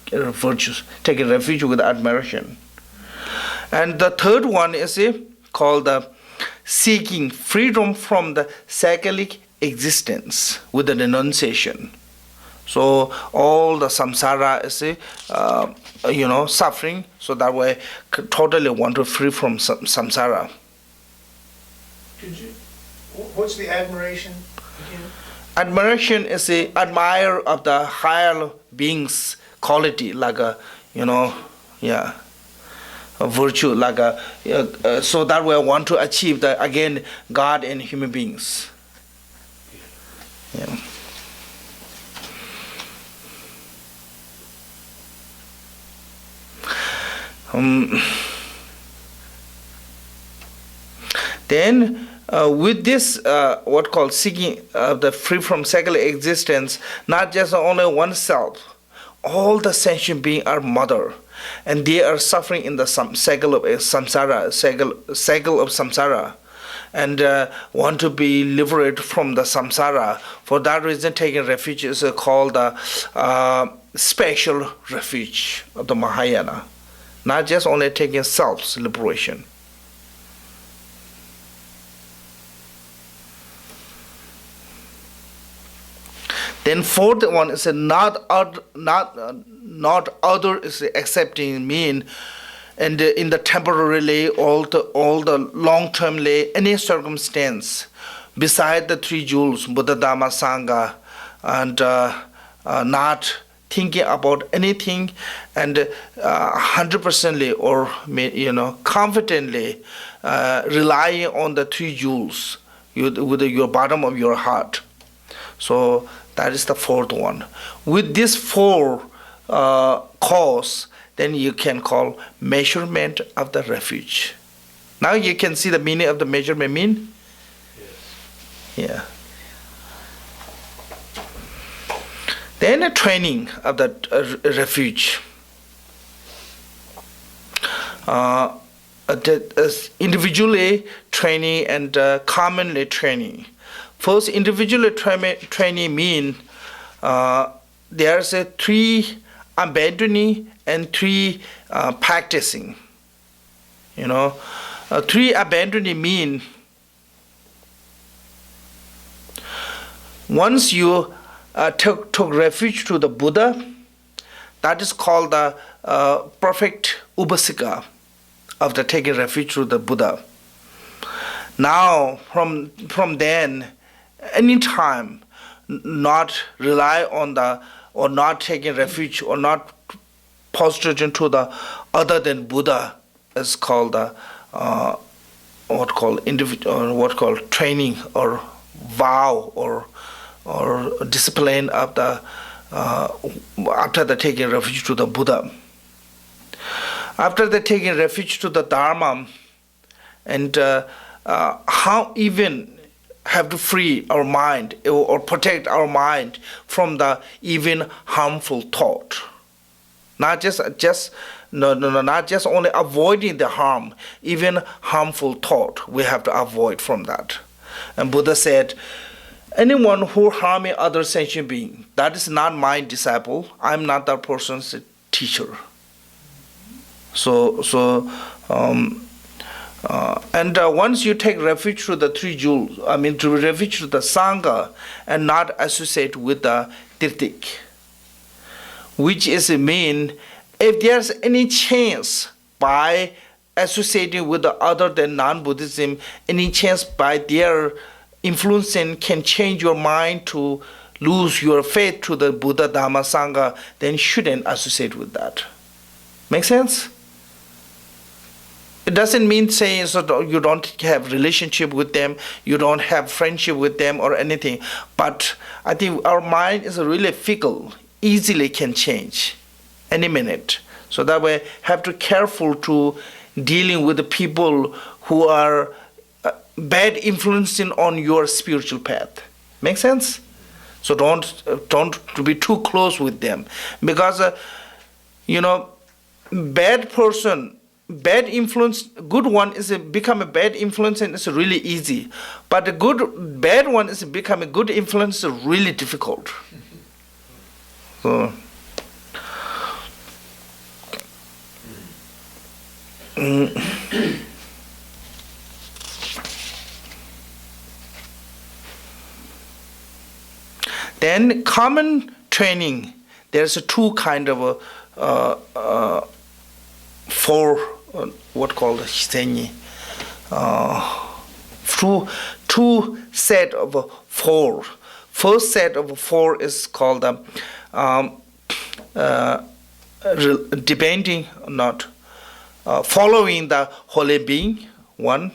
virtues. Taking refuge with admiration. And the third one is called seeking freedom from the cyclic existence with the renunciation. So all the samsara is suffering. So that way, totally want to free from samsara. What's the admiration again? Admiration is admire of the higher beings quality, like a virtue, like so that we want to achieve the again God and human beings. Yeah. Then with this what called seeking the free from cyclic existence, not just only oneself, all the sentient beings are mother, and they are suffering in the cycle of samsara, and want to be liberated from the samsara. For that reason, taking refuge is called the special refuge of the Mahayana, not just only taking self's liberation. Then fourth one is not other is accepting mean, and in the temporarily all the long termly any circumstance beside the three jewels Buddha Dhamma Sangha, and not thinking about anything, and 100%ly or confidently relying on the three jewels with your bottom of your heart. So that is the fourth one. With these four cause, then you can call measurement of the refuge. Now you can see the meaning of the measurement mean? Yes. Yeah. Then a training of the refuge. Individually training and commonly training. First, individual training mean there's a three abandoning and three practicing. Three abandoning mean once you took refuge to the Buddha, that is called the perfect upasika of the taking refuge to the Buddha. Now, from then, anytime not rely on the, or not taking refuge, or not posturing to the other than Buddha is called the what called training or vow or discipline of the after the taking refuge to the Buddha. After the taking refuge to the Dharma, and how even have to free our mind or protect our mind from the even harmful thought. Not just only avoiding the harm, even harmful thought we have to avoid from that. And Buddha said, anyone who harming other sentient being, that is not my disciple. I'm not that person's teacher. And once you take refuge to the three jewels, to refuge to the Sangha and not associate with the Tirtik, which is mean if there's any chance by associating with the other than non-Buddhism, any chance by their influencing can change your mind to lose your faith to the Buddha, Dhamma, Sangha, then shouldn't associate with that. Make sense? It doesn't mean saying so you don't have relationship with them, you don't have friendship with them or anything. But I think our mind is really fickle, easily can change any minute. So that way, have to careful to dealing with the people who are bad influencing on your spiritual path. Make sense? So don't be too close with them, because bad person. Bad influence, good one is become a bad influence and it's really easy. But the bad one is become a good influence is really difficult. So, then common training, there's two kind of four. What called hisenyi? Two set of four. First set of four is called depending not following the holy being, one.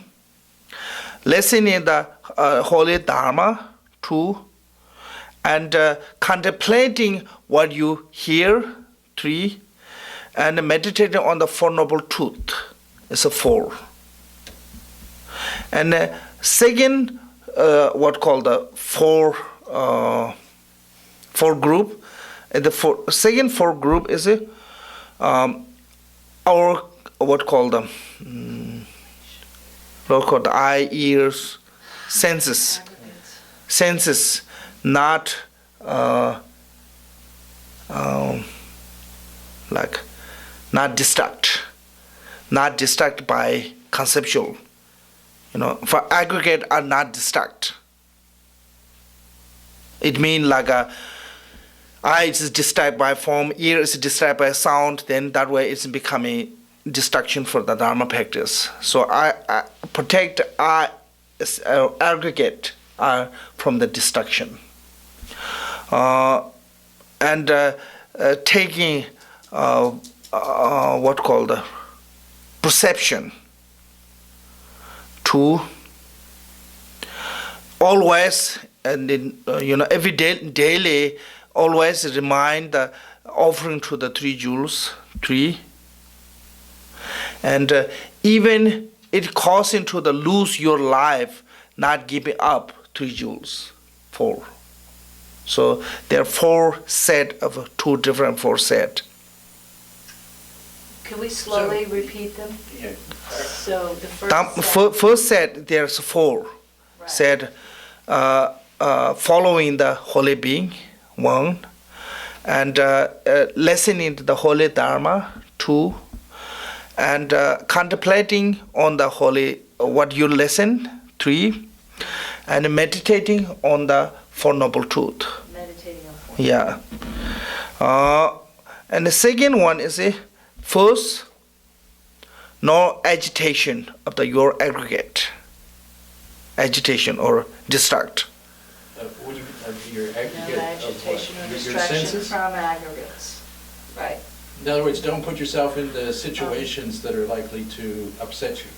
Listening the holy dharma, two. And contemplating what you hear, three. And meditating on the Four Noble Truth is a four. And second, what called the four group. And the second four group is our what called the eye, ears, senses, not like. Not distract by conceptual. For aggregate are not distract. It means like eye is distracted by form, ear is distracted by sound, then that way it's becoming distraction for the Dharma practice. So I protect eye aggregate from the distraction. And taking what called the perception to always and every day daily always remind the offering to the three jewels, and even it causing to the lose your life, not giving up three jewels, four. So there are four set of two different four set. Can we slowly repeat them? Yeah. So the first First set, there's four. Right. Said, following the holy being, one, and listening to the holy dharma, two, and contemplating on the holy what you listen, three, and meditating on the Four Noble Truth. meditating on four. Yeah. And the second one is first, no agitation of your aggregate. Agitation or distract. What do you, your No aggregate agitation or of what? Your distraction senses? from aggregates. Right. In other words, don't put yourself into situations that are likely to upset you.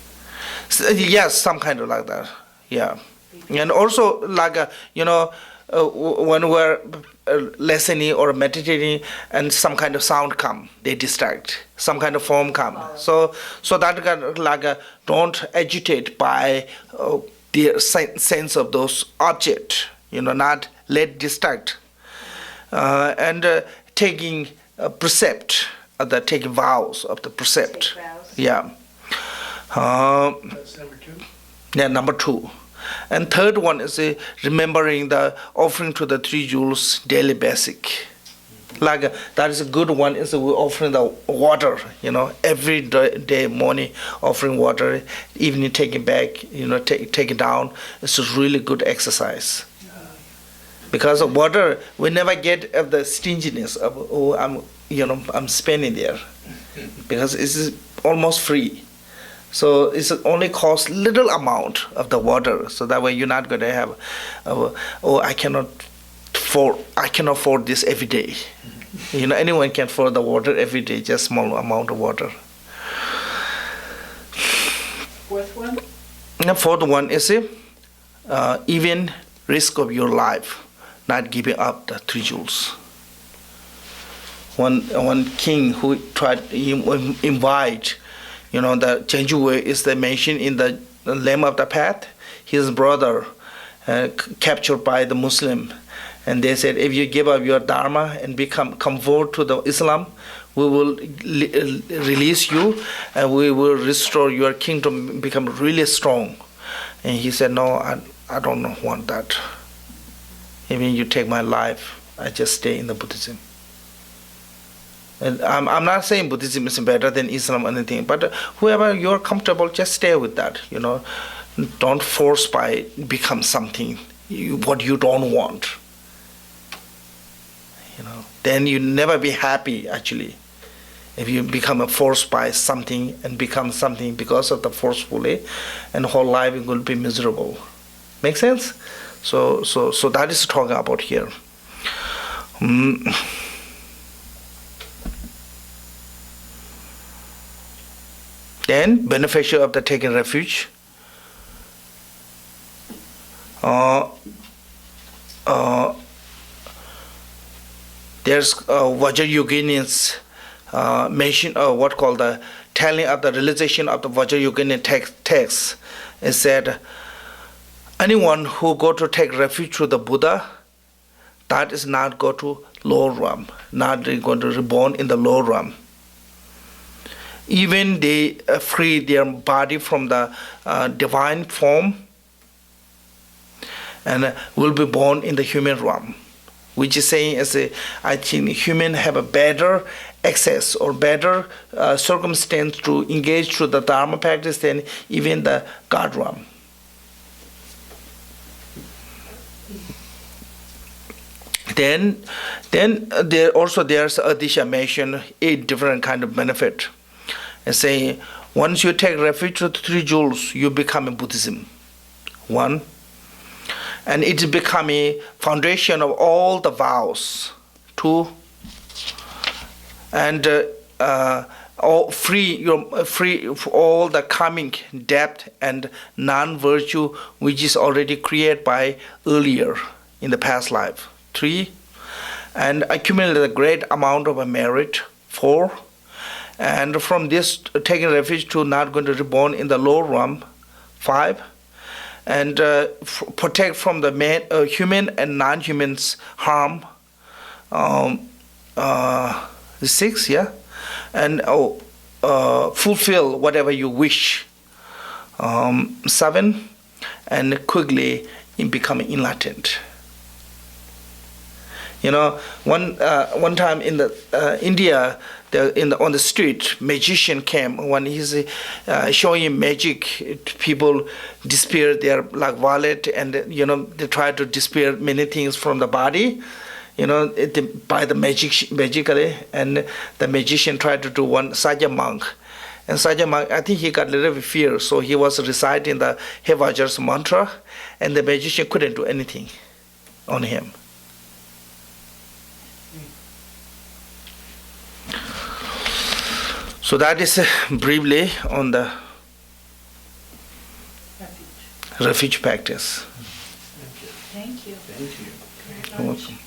Yes, some kind of like that. Yeah. And also like when we're listening or meditating, and some kind of sound come, they distract. Some kind of form come. So that kind of like don't agitate by the sense of those object. Not let distract. And taking precept, taking vows of the precept. Take vows. Yeah. That's number 2. Yeah, number 2. And third one is remembering the offering to the 3 jewels daily basic. Like that is a good one. Is we offering the water. Every day morning offering water, evening taking back. Take it down. It's a really good exercise. Because of water, we never get of the stinginess of I'm spending there, because it's almost free. So it's only cost little amount of the water. So that way you're not going to have, I cannot afford this every day. Anyone can afford the water every day, just small amount of water. Fourth one? The fourth one is even risk of your life, not giving up the 3 jewels. One king who tried to invite, the Chenju is the mentioned in the Lamb of the Path. His brother captured by the Muslim, and they said, if you give up your dharma and convert to the Islam, we will release you and we will restore your kingdom, become really strong. And he said, no, I don't want that. Even you take my life, I just stay in the Buddhism. And I'm not saying Buddhism is better than Islam or anything, but whoever you're comfortable, just stay with that. Don't force by become something what you don't want. Then you never be happy actually. If you become forced by something and become something because of the forcefully, and whole life will be miserable. Make sense? So that is talking about here. Then beneficial of the taking refuge. There's Vajrayana's mention what called the telling of the realization of the Vajrayana text. It said, anyone who go to take refuge to the Buddha, that is not go to lower realm, not going to reborn in the lower realm. Even they free their body from the divine form and will be born in the human realm, which is saying, I think human have a better access or better circumstance to engage through the Dharma practice than even the God realm. Then there's Adisha mentioned 8 different kind of benefit. And saying, once you take refuge to the 3 jewels, you become a Buddhism. 1. And it become a foundation of all the vows. 2. And free for all the karmic debt and non-virtue which is already created by earlier in the past life. 3. And accumulate a great amount of a merit. 4. And from this taking refuge to not going to reborn in the lower realm. 5. And protect from the human and non-humans harm. 6, yeah. And fulfill whatever you wish. 7. And quickly become enlightened. One time in the India, on the street, magician came. When he's showing magic, people disappear their wallet, and they try to disappear many things from the body. By the magically, and the magician tried to do one Saja monk. And Saja monk, I think he got a little bit fear, so he was reciting the Hevajar's mantra, and the magician couldn't do anything on him. So that is briefly on the refuge practice. Thank you. Thank you. welcome.